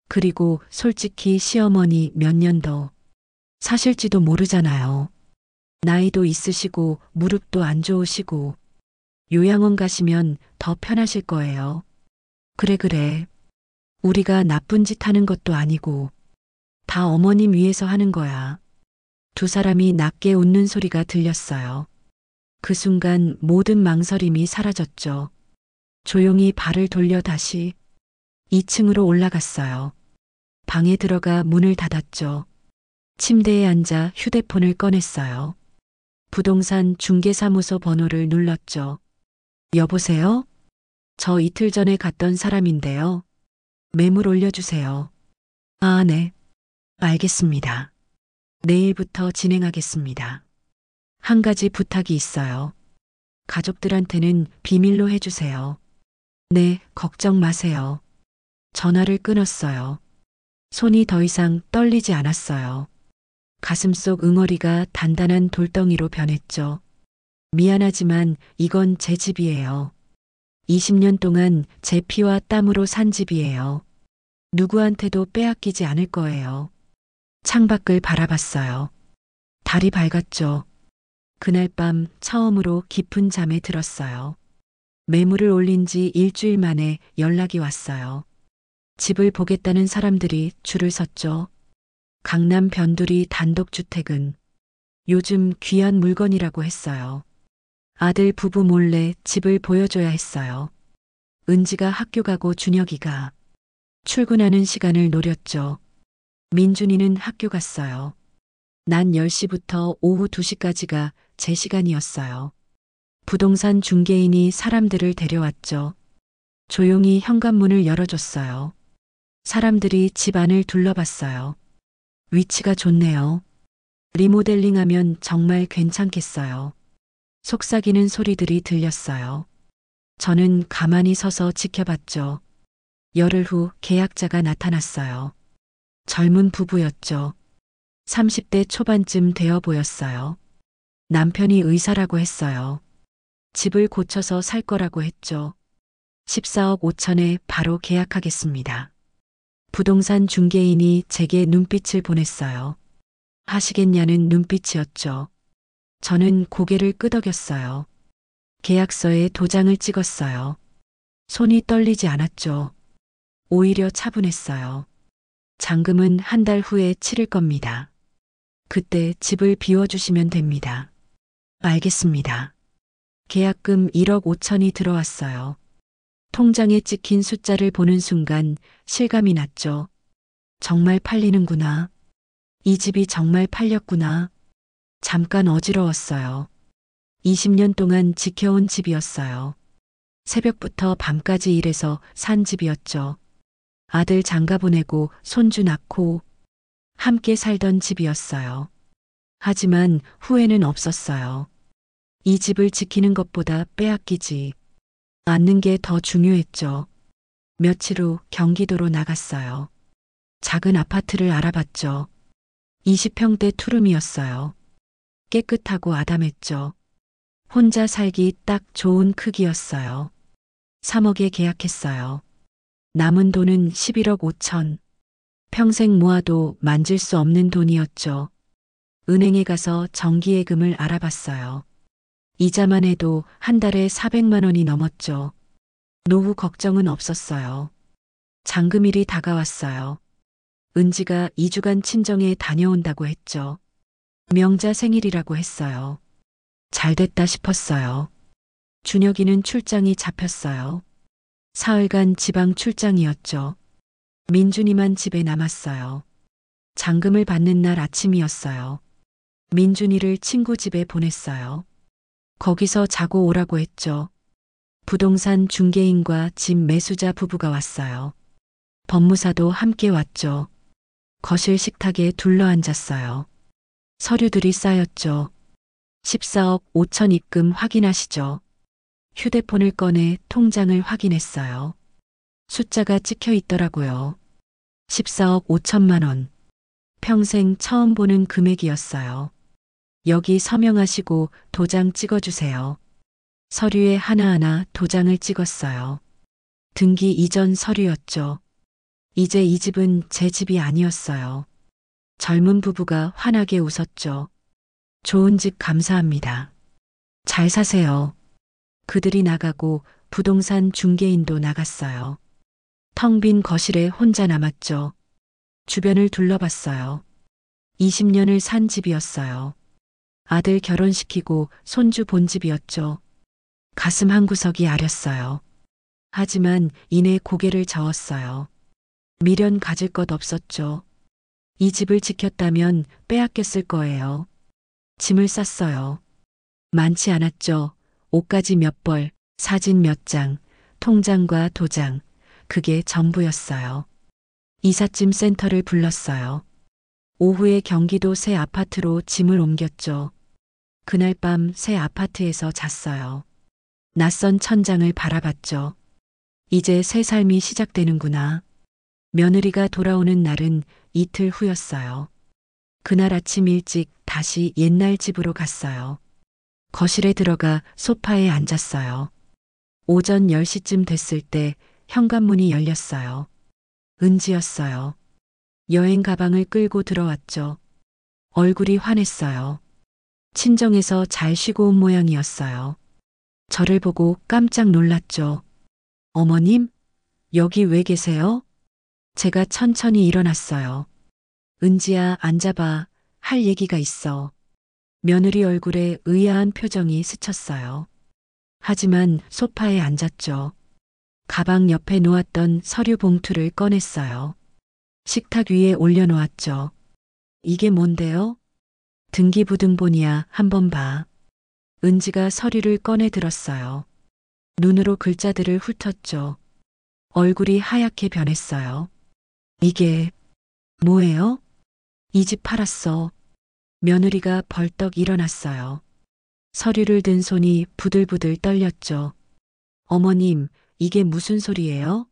그리고 솔직히 시어머니 몇 년 더 사실지도 모르잖아요. 나이도 있으시고 무릎도 안 좋으시고 요양원 가시면 더 편하실 거예요. 그래. 우리가 나쁜 짓 하는 것도 아니고 다 어머님 위해서 하는 거야. 두 사람이 낮게 웃는 소리가 들렸어요. 그 순간 모든 망설임이 사라졌죠. 조용히 발을 돌려 다시 2층으로 올라갔어요. 방에 들어가 문을 닫았죠. 침대에 앉아 휴대폰을 꺼냈어요. 부동산 중개사무소 번호를 눌렀죠. 여보세요? 저 이틀 전에 갔던 사람인데요. 매물 올려주세요. 아, 네. 알겠습니다. 내일부터 진행하겠습니다. 한 가지 부탁이 있어요. 가족들한테는 비밀로 해주세요. 네, 걱정 마세요. 전화를 끊었어요. 손이 더 이상 떨리지 않았어요. 가슴속 응어리가 단단한 돌덩이로 변했죠. 미안하지만 이건 제 집이에요. 20년 동안 제 피와 땀으로 산 집이에요. 누구한테도 빼앗기지 않을 거예요. 창밖을 바라봤어요. 달이 밝았죠. 그날 밤 처음으로 깊은 잠에 들었어요. 매물을 올린 지 일주일 만에 연락이 왔어요. 집을 보겠다는 사람들이 줄을 섰죠. 강남 변두리 단독주택은 요즘 귀한 물건이라고 했어요. 아들 부부 몰래 집을 보여줘야 했어요. 은지가 학교 가고 준혁이가 출근하는 시간을 노렸죠. 민준이는 학교 갔어요. 낮 10시부터 오후 2시까지가 제 시간이었어요. 부동산 중개인이 사람들을 데려왔죠. 조용히 현관문을 열어줬어요. 사람들이 집 안을 둘러봤어요. 위치가 좋네요. 리모델링하면 정말 괜찮겠어요. 속삭이는 소리들이 들렸어요. 저는 가만히 서서 지켜봤죠. 열흘 후 계약자가 나타났어요. 젊은 부부였죠. 30대 초반쯤 되어 보였어요. 남편이 의사라고 했어요. 집을 고쳐서 살 거라고 했죠. 14억 5천에 바로 계약하겠습니다. 부동산 중개인이 제게 눈빛을 보냈어요. 하시겠냐는 눈빛이었죠. 저는 고개를 끄덕였어요. 계약서에 도장을 찍었어요. 손이 떨리지 않았죠. 오히려 차분했어요. 잔금은 한 달 후에 치를 겁니다. 그때 집을 비워주시면 됩니다. 알겠습니다. 계약금 1억 5천이 들어왔어요. 통장에 찍힌 숫자를 보는 순간 실감이 났죠. 정말 팔리는구나. 이 집이 정말 팔렸구나. 잠깐 어지러웠어요. 20년 동안 지켜온 집이었어요. 새벽부터 밤까지 일해서 산 집이었죠. 아들 장가 보내고 손주 낳고 함께 살던 집이었어요. 하지만 후회는 없었어요. 이 집을 지키는 것보다 빼앗기지 않는 게 더 중요했죠. 며칠 후 경기도로 나갔어요. 작은 아파트를 알아봤죠. 20평대 투룸이었어요. 깨끗하고 아담했죠. 혼자 살기 딱 좋은 크기였어요. 3억에 계약했어요. 남은 돈은 11억 5천. 평생 모아도 만질 수 없는 돈이었죠. 은행에 가서 정기예금을 알아봤어요. 이자만 해도 한 달에 400만 원이 넘었죠. 노후 걱정은 없었어요. 잔금일이 다가왔어요. 은지가 2주간 친정에 다녀온다고 했죠. 명자 생일이라고 했어요. 잘 됐다 싶었어요. 준혁이는 출장이 잡혔어요. 사흘간 지방 출장이었죠. 민준이만 집에 남았어요. 잔금을 받는 날 아침이었어요. 민준이를 친구 집에 보냈어요. 거기서 자고 오라고 했죠. 부동산 중개인과 집 매수자 부부가 왔어요. 법무사도 함께 왔죠. 거실 식탁에 둘러앉았어요. 서류들이 쌓였죠. 14억 5천 입금 확인하시죠. 휴대폰을 꺼내 통장을 확인했어요. 숫자가 찍혀 있더라고요. 14억 5천만 원. 평생 처음 보는 금액이었어요. 여기 서명하시고 도장 찍어주세요. 서류에 하나하나 도장을 찍었어요. 등기 이전 서류였죠. 이제 이 집은 제 집이 아니었어요. 젊은 부부가 환하게 웃었죠. 좋은 집 감사합니다. 잘 사세요. 그들이 나가고 부동산 중개인도 나갔어요. 텅 빈 거실에 혼자 남았죠. 주변을 둘러봤어요. 20년을 산 집이었어요. 아들 결혼시키고 손주 본 집이었죠. 가슴 한구석이 아렸어요. 하지만 이내 고개를 저었어요. 미련 가질 것 없었죠. 이 집을 지켰다면 빼앗겼을 거예요. 짐을 쌌어요. 많지 않았죠. 옷가지 몇 벌, 사진 몇 장, 통장과 도장. 그게 전부였어요. 이삿짐 센터를 불렀어요. 오후에 경기도 새 아파트로 짐을 옮겼죠. 그날 밤 새 아파트에서 잤어요. 낯선 천장을 바라봤죠. 이제 새 삶이 시작되는구나. 며느리가 돌아오는 날은 이틀 후였어요. 그날 아침 일찍 다시 옛날 집으로 갔어요. 거실에 들어가 소파에 앉았어요. 오전 10시쯤 됐을 때 현관문이 열렸어요. 은지였어요. 여행 가방을 끌고 들어왔죠. 얼굴이 환했어요. 친정에서 잘 쉬고 온 모양이었어요. 저를 보고 깜짝 놀랐죠. 어머님, 여기 왜 계세요? 제가 천천히 일어났어요. 은지야, 앉아봐. 할 얘기가 있어. 며느리 얼굴에 의아한 표정이 스쳤어요. 하지만 소파에 앉았죠. 가방 옆에 놓았던 서류 봉투를 꺼냈어요. 식탁 위에 올려놓았죠. 이게 뭔데요? 등기부등본이야, 한번 봐. 은지가 서류를 꺼내 들었어요. 눈으로 글자들을 훑었죠. 얼굴이 하얗게 변했어요. 이게 뭐예요? 이 집 팔았어. 며느리가 벌떡 일어났어요. 서류를 든 손이 부들부들 떨렸죠. 어머님, 이게 무슨 소리예요?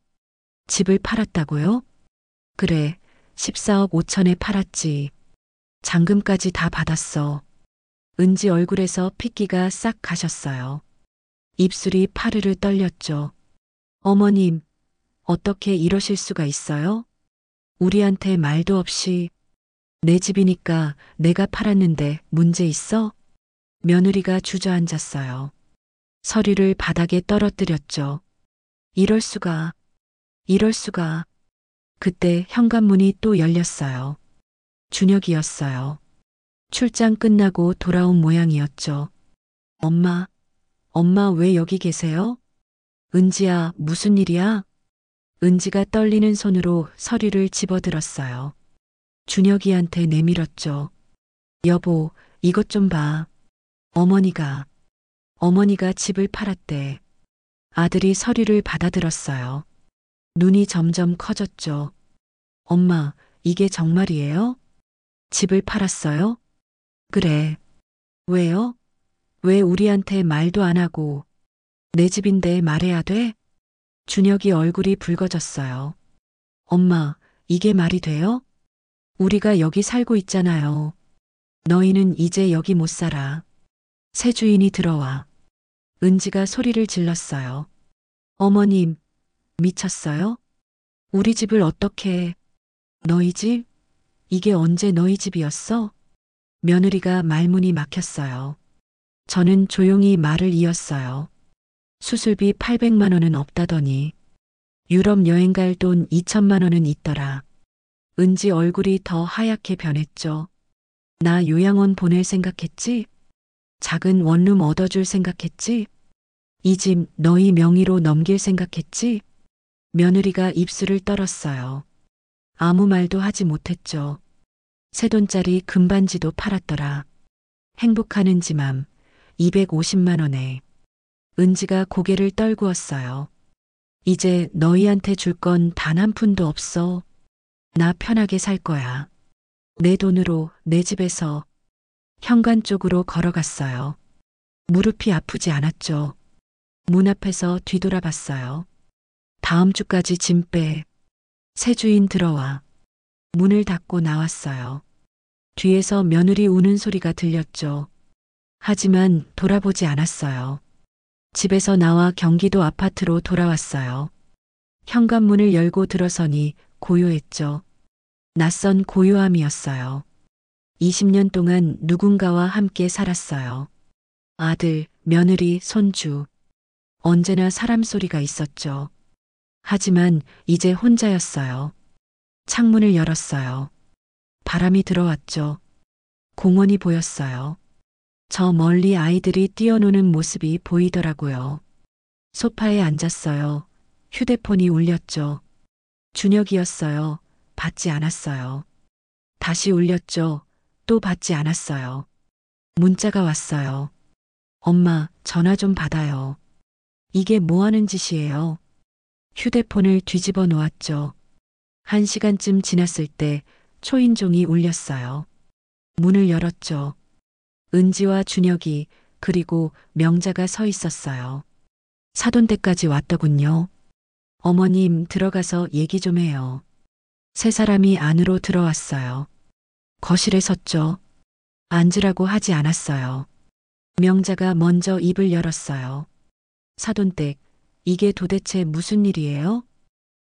집을 팔았다고요? 그래, 14억 5천에 팔았지. 잔금까지 다 받았어. 은지 얼굴에서 핏기가 싹 가셨어요. 입술이 파르르 떨렸죠. 어머님, 어떻게 이러실 수가 있어요? 우리한테 말도 없이 내 집이니까 내가 팔았는데 문제 있어? 며느리가 주저앉았어요. 서류를 바닥에 떨어뜨렸죠. 이럴 수가, 이럴 수가. 그때 현관문이 또 열렸어요. 준혁이었어요. 출장 끝나고 돌아온 모양이었죠. 엄마, 엄마 왜 여기 계세요? 은지야, 무슨 일이야? 은지가 떨리는 손으로 서류를 집어들었어요. 준혁이한테 내밀었죠. 여보, 이것 좀 봐. 어머니가 집을 팔았대. 아들이 서류를 받아들었어요. 눈이 점점 커졌죠. 엄마, 이게 정말이에요? 집을 팔았어요? 그래. 왜요? 왜 우리한테 말도 안 하고 내 집인데 말해야 돼? 준혁이 얼굴이 붉어졌어요. 엄마, 이게 말이 돼요? 우리가 여기 살고 있잖아요. 너희는 이제 여기 못 살아. 새 주인이 들어와. 은지가 소리를 질렀어요. 어머님, 미쳤어요? 우리 집을 어떻게... 너희 집? 이게 언제 너희 집이었어? 며느리가 말문이 막혔어요. 저는 조용히 말을 이었어요. 수술비 800만 원은 없다더니 유럽 여행 갈 돈 2천만 원은 있더라. 은지 얼굴이 더 하얗게 변했죠. 나 요양원 보낼 생각했지? 작은 원룸 얻어줄 생각했지? 이 집 너희 명의로 넘길 생각했지? 며느리가 입술을 떨었어요. 아무 말도 하지 못했죠. 새 돈짜리 금반지도 팔았더라. 행복하는지 맘 250만 원에. 은지가 고개를 떨구었어요. 이제 너희한테 줄 건 단 한 푼도 없어. 나 편하게 살 거야. 내 돈으로 내 집에서. 현관 쪽으로 걸어갔어요. 무릎이 아프지 않았죠. 문 앞에서 뒤돌아봤어요. 다음 주까지 짐 빼. 새 주인 들어와. 문을 닫고 나왔어요. 뒤에서 며느리 우는 소리가 들렸죠. 하지만 돌아보지 않았어요. 집에서 나와 경기도 아파트로 돌아왔어요. 현관문을 열고 들어서니 고요했죠. 낯선 고요함이었어요. 20년 동안 누군가와 함께 살았어요. 아들, 며느리, 손주. 언제나 사람 소리가 있었죠. 하지만 이제 혼자였어요. 창문을 열었어요. 바람이 들어왔죠. 공원이 보였어요. 저 멀리 아이들이 뛰어노는 모습이 보이더라고요. 소파에 앉았어요. 휴대폰이 울렸죠. 준혁이었어요. 받지 않았어요. 다시 울렸죠. 또 받지 않았어요. 문자가 왔어요. 엄마, 전화 좀 받아요. 이게 뭐 하는 짓이에요? 휴대폰을 뒤집어 놓았죠. 1시간쯤 지났을 때 초인종이 울렸어요. 문을 열었죠. 은지와 준혁이 그리고 명자가 서 있었어요. 사돈댁까지 왔더군요. 어머님 들어가서 얘기 좀 해요. 세 사람이 안으로 들어왔어요. 거실에 섰죠. 앉으라고 하지 않았어요. 명자가 먼저 입을 열었어요. 사돈댁, 이게 도대체 무슨 일이에요?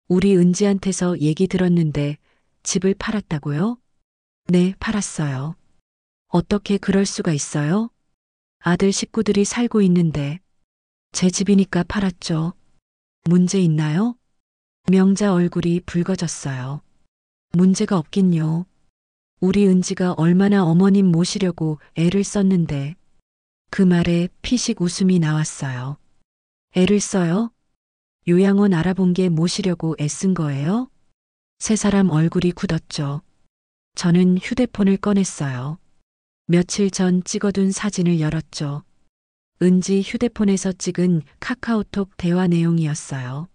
우리 은지한테서 얘기 들었는데 집을 팔았다고요? 네, 팔았어요. 어떻게 그럴 수가 있어요? 아들 식구들이 살고 있는데 제 집이니까 팔았죠. 문제 있나요? 명자 얼굴이 붉어졌어요. 문제가 없긴요. 우리 은지가 얼마나 어머님 모시려고 애를 썼는데. 그 말에 피식 웃음이 나왔어요. 애를 써요? 요양원 알아본 게 모시려고 애쓴 거예요? 세 사람 얼굴이 굳었죠. 저는 휴대폰을 꺼냈어요. 며칠 전 찍어둔 사진을 열었죠. 은지 휴대폰에서 찍은 카카오톡 대화 내용이었어요.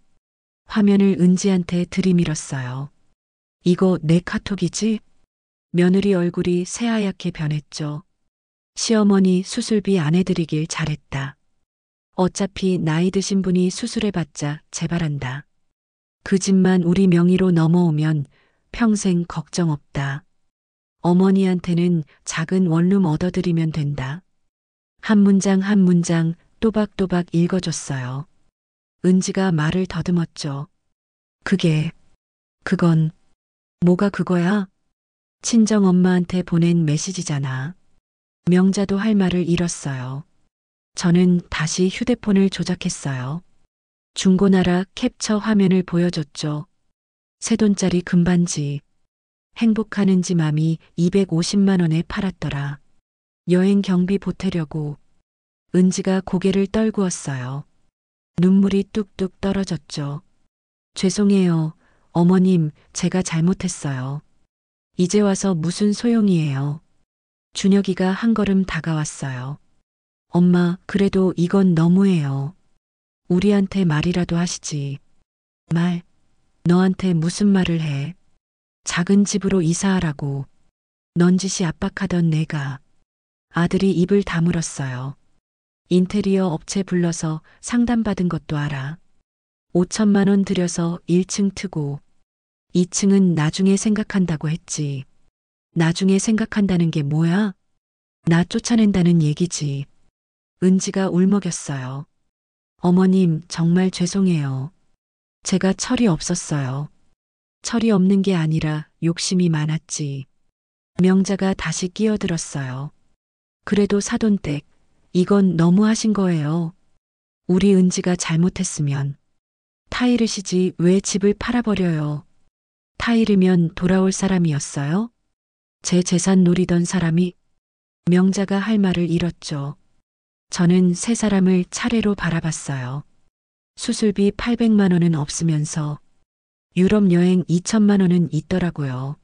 화면을 은지한테 들이밀었어요. 이거 내 카톡이지? 며느리 얼굴이 새하얗게 변했죠. 시어머니 수술비 안 해드리길 잘했다. 어차피 나이 드신 분이 수술해봤자 재발한다. 그 집만 우리 명의로 넘어오면 평생 걱정 없다. 어머니한테는 작은 원룸 얻어드리면 된다. 한 문장 한 문장 또박또박 읽어줬어요. 은지가 말을 더듬었죠. 그건 뭐가 그거야? 친정 엄마한테 보낸 메시지잖아. 명자도 할 말을 잃었어요. 저는 다시 휴대폰을 조작했어요. 중고나라 캡처 화면을 보여줬죠. 새 돈짜리 금반지. 행복하는지 맘이 250만 원에 팔았더라. 여행 경비 보태려고. 은지가 고개를 떨구었어요. 눈물이 뚝뚝 떨어졌죠. 죄송해요. 어머님, 제가 잘못했어요. 이제 와서 무슨 소용이에요. 준혁이가 한 걸음 다가왔어요. 엄마, 그래도 이건 너무해요. 우리한테 말이라도 하시지. 말? 너한테 무슨 말을 해? 작은 집으로 이사하라고. 넌지시 압박하던 내가. 아들이 입을 다물었어요. 인테리어 업체 불러서 상담받은 것도 알아. 5천만 원 들여서 1층 트고 2층은 나중에 생각한다고 했지. 나중에 생각한다는 게 뭐야? 나 쫓아낸다는 얘기지. 은지가 울먹였어요. 어머님, 정말 죄송해요. 제가 철이 없었어요. 철이 없는 게 아니라 욕심이 많았지. 명자가 다시 끼어들었어요. 그래도 사돈댁, 이건 너무하신 거예요. 우리 은지가 잘못했으면. 타이르시지 왜 집을 팔아버려요. 타이르면 돌아올 사람이었어요? 제 재산 노리던 사람이? 명자가 할 말을 잃었죠. 저는 세 사람을 차례로 바라봤어요. 수술비 800만 원은 없으면서 유럽 여행 2천만 원은 있더라고요.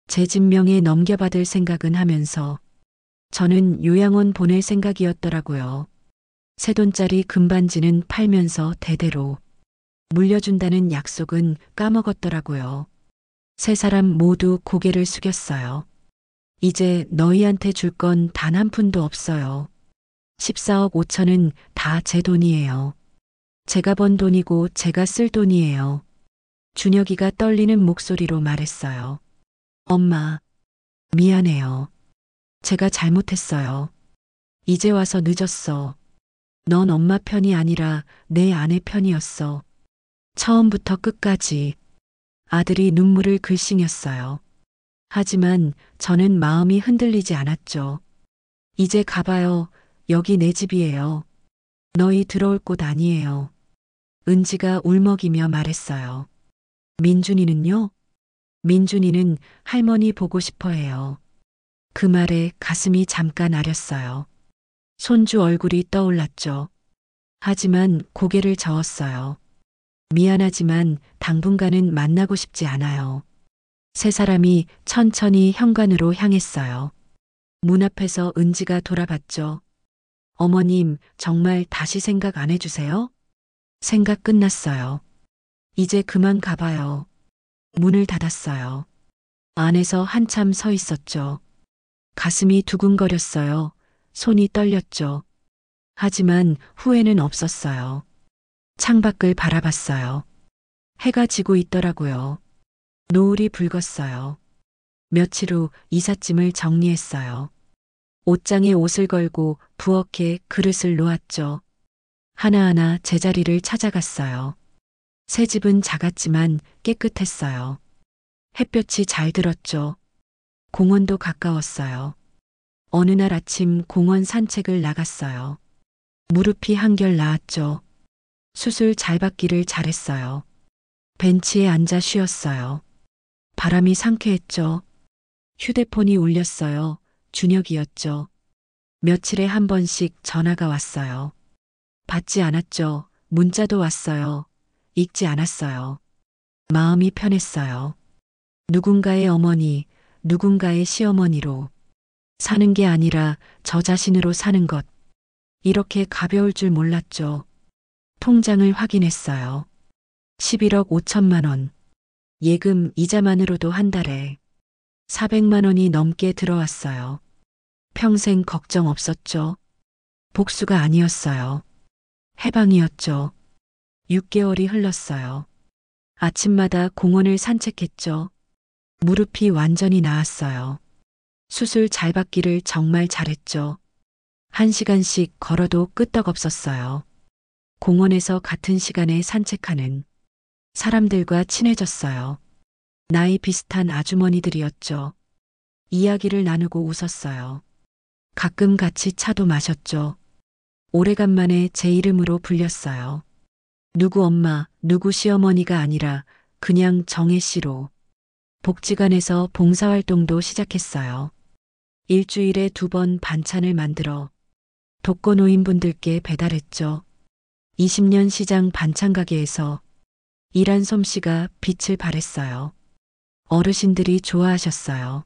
제 진명에 넘겨받을 생각은 하면서 저는 요양원 보낼 생각이었더라고요. 새 돈짜리 금반지는 팔면서 대대로 물려준다는 약속은 까먹었더라고요. 세 사람 모두 고개를 숙였어요. 이제 너희한테 줄 건 단 한 푼도 없어요. 14억 5천은 다 제 돈이에요. 제가 번 돈이고 제가 쓸 돈이에요. 준혁이가 떨리는 목소리로 말했어요. 엄마, 미안해요. 제가 잘못했어요. 이제 와서 늦었어. 넌 엄마 편이 아니라 내 아내 편이었어. 처음부터 끝까지. 아들이 눈물을 글썽였어요. 하지만 저는 마음이 흔들리지 않았죠. 이제 가봐요. 여기 내 집이에요. 너희 들어올 곳 아니에요. 은지가 울먹이며 말했어요. 민준이는요? 민준이는 할머니 보고 싶어 해요. 그 말에 가슴이 잠깐 아렸어요. 손주 얼굴이 떠올랐죠. 하지만 고개를 저었어요. 미안하지만 당분간은 만나고 싶지 않아요. 세 사람이 천천히 현관으로 향했어요. 문 앞에서 은지가 돌아봤죠. 어머님, 정말 다시 생각 안 해주세요? 생각 끝났어요. 이제 그만 가봐요. 문을 닫았어요. 안에서 한참 서 있었죠. 가슴이 두근거렸어요. 손이 떨렸죠. 하지만 후회는 없었어요. 창밖을 바라봤어요. 해가 지고 있더라고요. 노을이 붉었어요. 며칠 후 이삿짐을 정리했어요. 옷장에 옷을 걸고 부엌에 그릇을 놓았죠. 하나하나 제자리를 찾아갔어요. 새 집은 작았지만 깨끗했어요. 햇볕이 잘 들었죠. 공원도 가까웠어요. 어느 날 아침 공원 산책을 나갔어요. 무릎이 한결 나았죠. 수술 잘 받기를 잘했어요. 벤치에 앉아 쉬었어요. 바람이 상쾌했죠. 휴대폰이 울렸어요. 준혁이었죠. 며칠에 한 번씩 전화가 왔어요. 받지 않았죠. 문자도 왔어요. 읽지 않았어요. 마음이 편했어요. 누군가의 어머니, 누군가의 시어머니로 사는 게 아니라 저 자신으로 사는 것. 이렇게 가벼울 줄 몰랐죠. 통장을 확인했어요. 11억 5천만 원. 예금 이자만으로도 한 달에 400만 원이 넘게 들어왔어요. 평생 걱정 없었죠. 복수가 아니었어요. 해방이었죠. 6개월이 흘렀어요. 아침마다 공원을 산책했죠. 무릎이 완전히 나았어요. 수술 잘 받기를 정말 잘했죠. 1시간씩 걸어도 끄떡없었어요. 공원에서 같은 시간에 산책하는 사람들과 친해졌어요. 나이 비슷한 아주머니들이었죠. 이야기를 나누고 웃었어요. 가끔 같이 차도 마셨죠. 오래간만에 제 이름으로 불렸어요. 누구 엄마, 누구 시어머니가 아니라 그냥 정혜 씨로. 복지관에서 봉사활동도 시작했어요. 일주일에 2번 반찬을 만들어 독거노인분들께 배달했죠. 20년 시장 반찬 가게에서 일한 솜씨가 빛을 발했어요. 어르신들이 좋아하셨어요.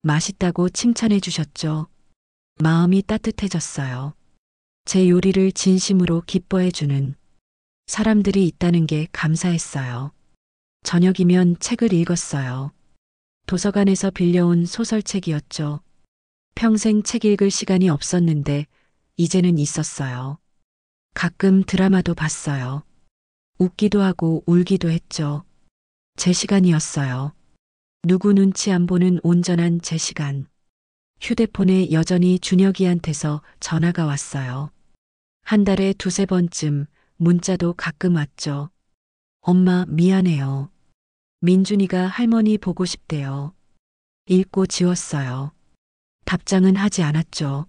맛있다고 칭찬해 주셨죠. 마음이 따뜻해졌어요. 제 요리를 진심으로 기뻐해 주는 사람들이 있다는 게 감사했어요. 저녁이면 책을 읽었어요. 도서관에서 빌려온 소설책이었죠. 평생 책 읽을 시간이 없었는데 이제는 있었어요. 가끔 드라마도 봤어요. 웃기도 하고 울기도 했죠. 제 시간이었어요. 누구 눈치 안 보는 온전한 제 시간. 휴대폰에 여전히 준혁이한테서 전화가 왔어요. 한 달에 2~3번쯤 문자도 가끔 왔죠. 엄마 미안해요. 민준이가 할머니 보고 싶대요. 읽고 지웠어요. 답장은 하지 않았죠.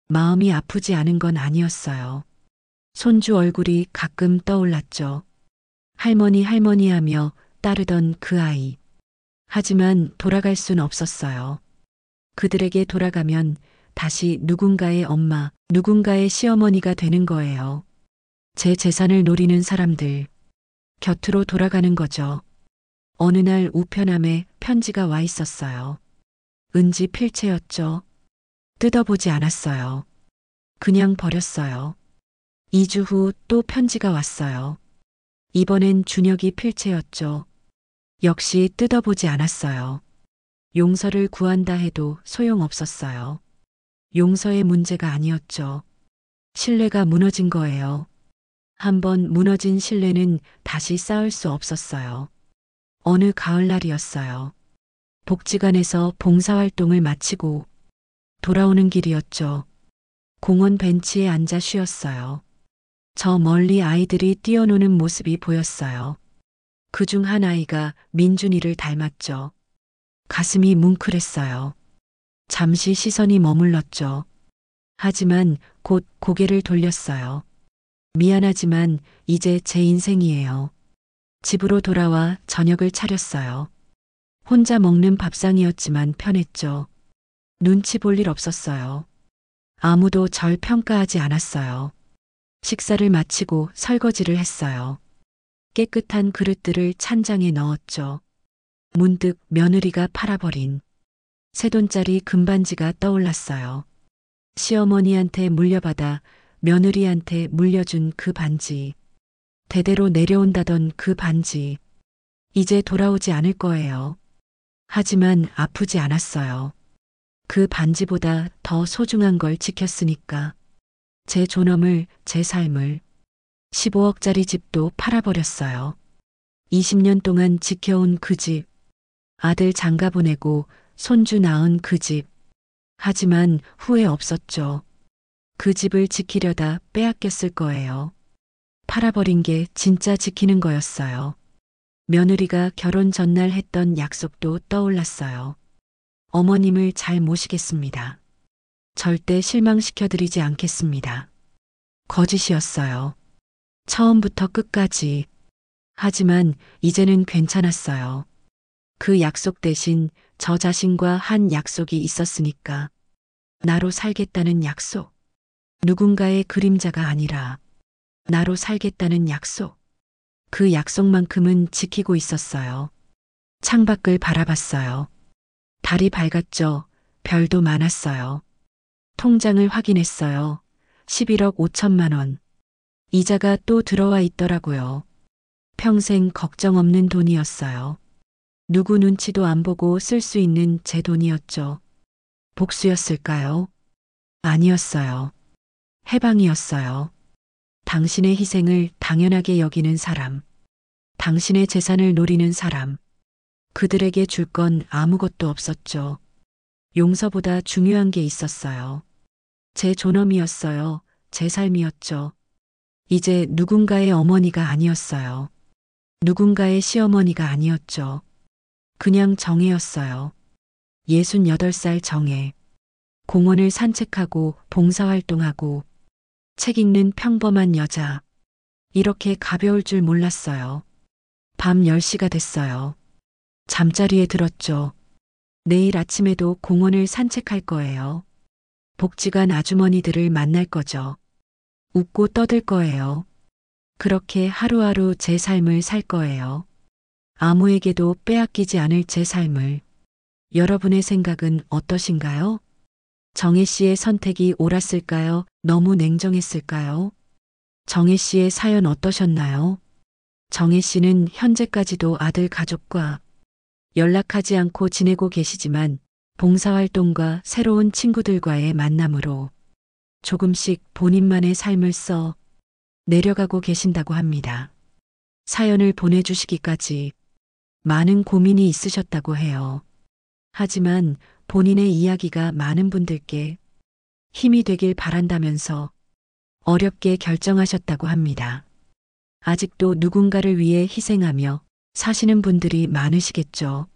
마음이 아프지 않은 건 아니었어요. 손주 얼굴이 가끔 떠올랐죠. 할머니 할머니 하며 따르던 그 아이. 하지만 돌아갈 순 없었어요. 그들에게 돌아가면 다시 누군가의 엄마, 누군가의 시어머니가 되는 거예요. 제 재산을 노리는 사람들. 곁으로 돌아가는 거죠. 어느 날 우편함에 편지가 와 있었어요. 은지 필체였죠. 뜯어보지 않았어요. 그냥 버렸어요. 2주 후 또 편지가 왔어요. 이번엔 준혁이 필체였죠. 역시 뜯어보지 않았어요. 용서를 구한다 해도 소용없었어요. 용서의 문제가 아니었죠. 신뢰가 무너진 거예요. 한번 무너진 신뢰는 다시 쌓을 수 없었어요. 어느 가을날이었어요. 복지관에서 봉사활동을 마치고 돌아오는 길이었죠. 공원 벤치에 앉아 쉬었어요. 저 멀리 아이들이 뛰어노는 모습이 보였어요. 그중 한 아이가 민준이를 닮았죠. 가슴이 뭉클했어요. 잠시 시선이 머물렀죠. 하지만 곧 고개를 돌렸어요. 미안하지만 이제 제 인생이에요. 집으로 돌아와 저녁을 차렸어요. 혼자 먹는 밥상이었지만 편했죠. 눈치 볼 일 없었어요. 아무도 절 평가하지 않았어요. 식사를 마치고 설거지를 했어요. 깨끗한 그릇들을 찬장에 넣었죠. 문득 며느리가 팔아버린 새 돈짜리 금반지가 떠올랐어요. 시어머니한테 물려받아 며느리한테 물려준 그 반지. 대대로 내려온다던 그 반지. 이제 돌아오지 않을 거예요. 하지만 아프지 않았어요. 그 반지보다 더 소중한 걸 지켰으니까. 제 존엄을, 제 삶을. 15억짜리 집도 팔아버렸어요. 20년 동안 지켜온 그 집. 아들 장가 보내고 손주 낳은 그 집. 하지만 후회 없었죠. 그 집을 지키려다 빼앗겼을 거예요. 팔아버린 게 진짜 지키는 거였어요. 며느리가 결혼 전날 했던 약속도 떠올랐어요. 어머님을 잘 모시겠습니다. 절대 실망시켜드리지 않겠습니다. 거짓이었어요. 처음부터 끝까지. 하지만 이제는 괜찮았어요. 그 약속 대신 저 자신과 한 약속이 있었으니까. 나로 살겠다는 약속. 누군가의 그림자가 아니라 나로 살겠다는 약속. 그 약속만큼은 지키고 있었어요. 창밖을 바라봤어요. 달이 밝았죠. 별도 많았어요. 통장을 확인했어요. 11억 5천만 원. 이자가 또 들어와 있더라고요. 평생 걱정 없는 돈이었어요. 누구 눈치도 안 보고 쓸 수 있는 제 돈이었죠. 복수였을까요? 아니었어요. 해방이었어요. 당신의 희생을 당연하게 여기는 사람. 당신의 재산을 노리는 사람. 그들에게 줄 건 아무것도 없었죠. 용서보다 중요한 게 있었어요. 제 존엄이었어요. 제 삶이었죠. 이제 누군가의 어머니가 아니었어요. 누군가의 시어머니가 아니었죠. 그냥 정혜였어요. 68살 정혜. 공원을 산책하고 봉사활동하고 책 읽는 평범한 여자. 이렇게 가벼울 줄 몰랐어요. 밤 10시가 됐어요. 잠자리에 들었죠. 내일 아침에도 공원을 산책할 거예요. 복지관 아주머니들을 만날 거죠. 웃고 떠들 거예요. 그렇게 하루하루 제 삶을 살 거예요. 아무에게도 빼앗기지 않을 제 삶을. 여러분의 생각은 어떠신가요? 정혜 씨의 선택이 옳았을까요? 너무 냉정했을까요? 정혜 씨의 사연 어떠셨나요? 정혜 씨는 현재까지도 아들 가족과 연락하지 않고 지내고 계시지만 봉사활동과 새로운 친구들과의 만남으로 조금씩 본인만의 삶을 써 내려가고 계신다고 합니다. 사연을 보내주시기까지 많은 고민이 있으셨다고 해요. 하지만 본인의 이야기가 많은 분들께 힘이 되길 바란다면서 어렵게 결정하셨다고 합니다. 아직도 누군가를 위해 희생하며 사시는 분들이 많으시겠죠.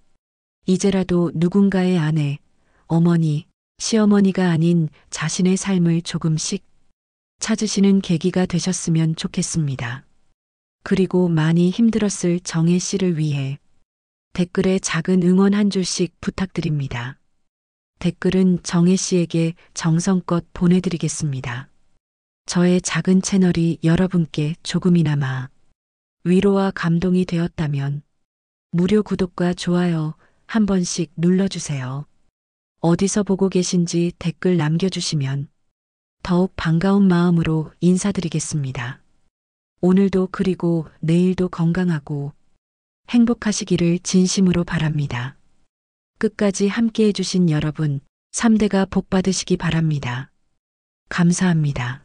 이제라도 누군가의 아내, 어머니, 시어머니가 아닌 자신의 삶을 조금씩 찾으시는 계기가 되셨으면 좋겠습니다. 그리고 많이 힘들었을 정혜 씨를 위해 댓글에 작은 응원 한 줄씩 부탁드립니다. 댓글은 정혜 씨에게 정성껏 보내드리겠습니다. 저의 작은 채널이 여러분께 조금이나마 위로와 감동이 되었다면 무료 구독과 좋아요 한 번씩 눌러주세요. 어디서 보고 계신지 댓글 남겨주시면 더욱 반가운 마음으로 인사드리겠습니다. 오늘도 그리고 내일도 건강하고 행복하시기를 진심으로 바랍니다. 끝까지 함께 해주신 여러분, 3대가 복 받으시기 바랍니다. 감사합니다.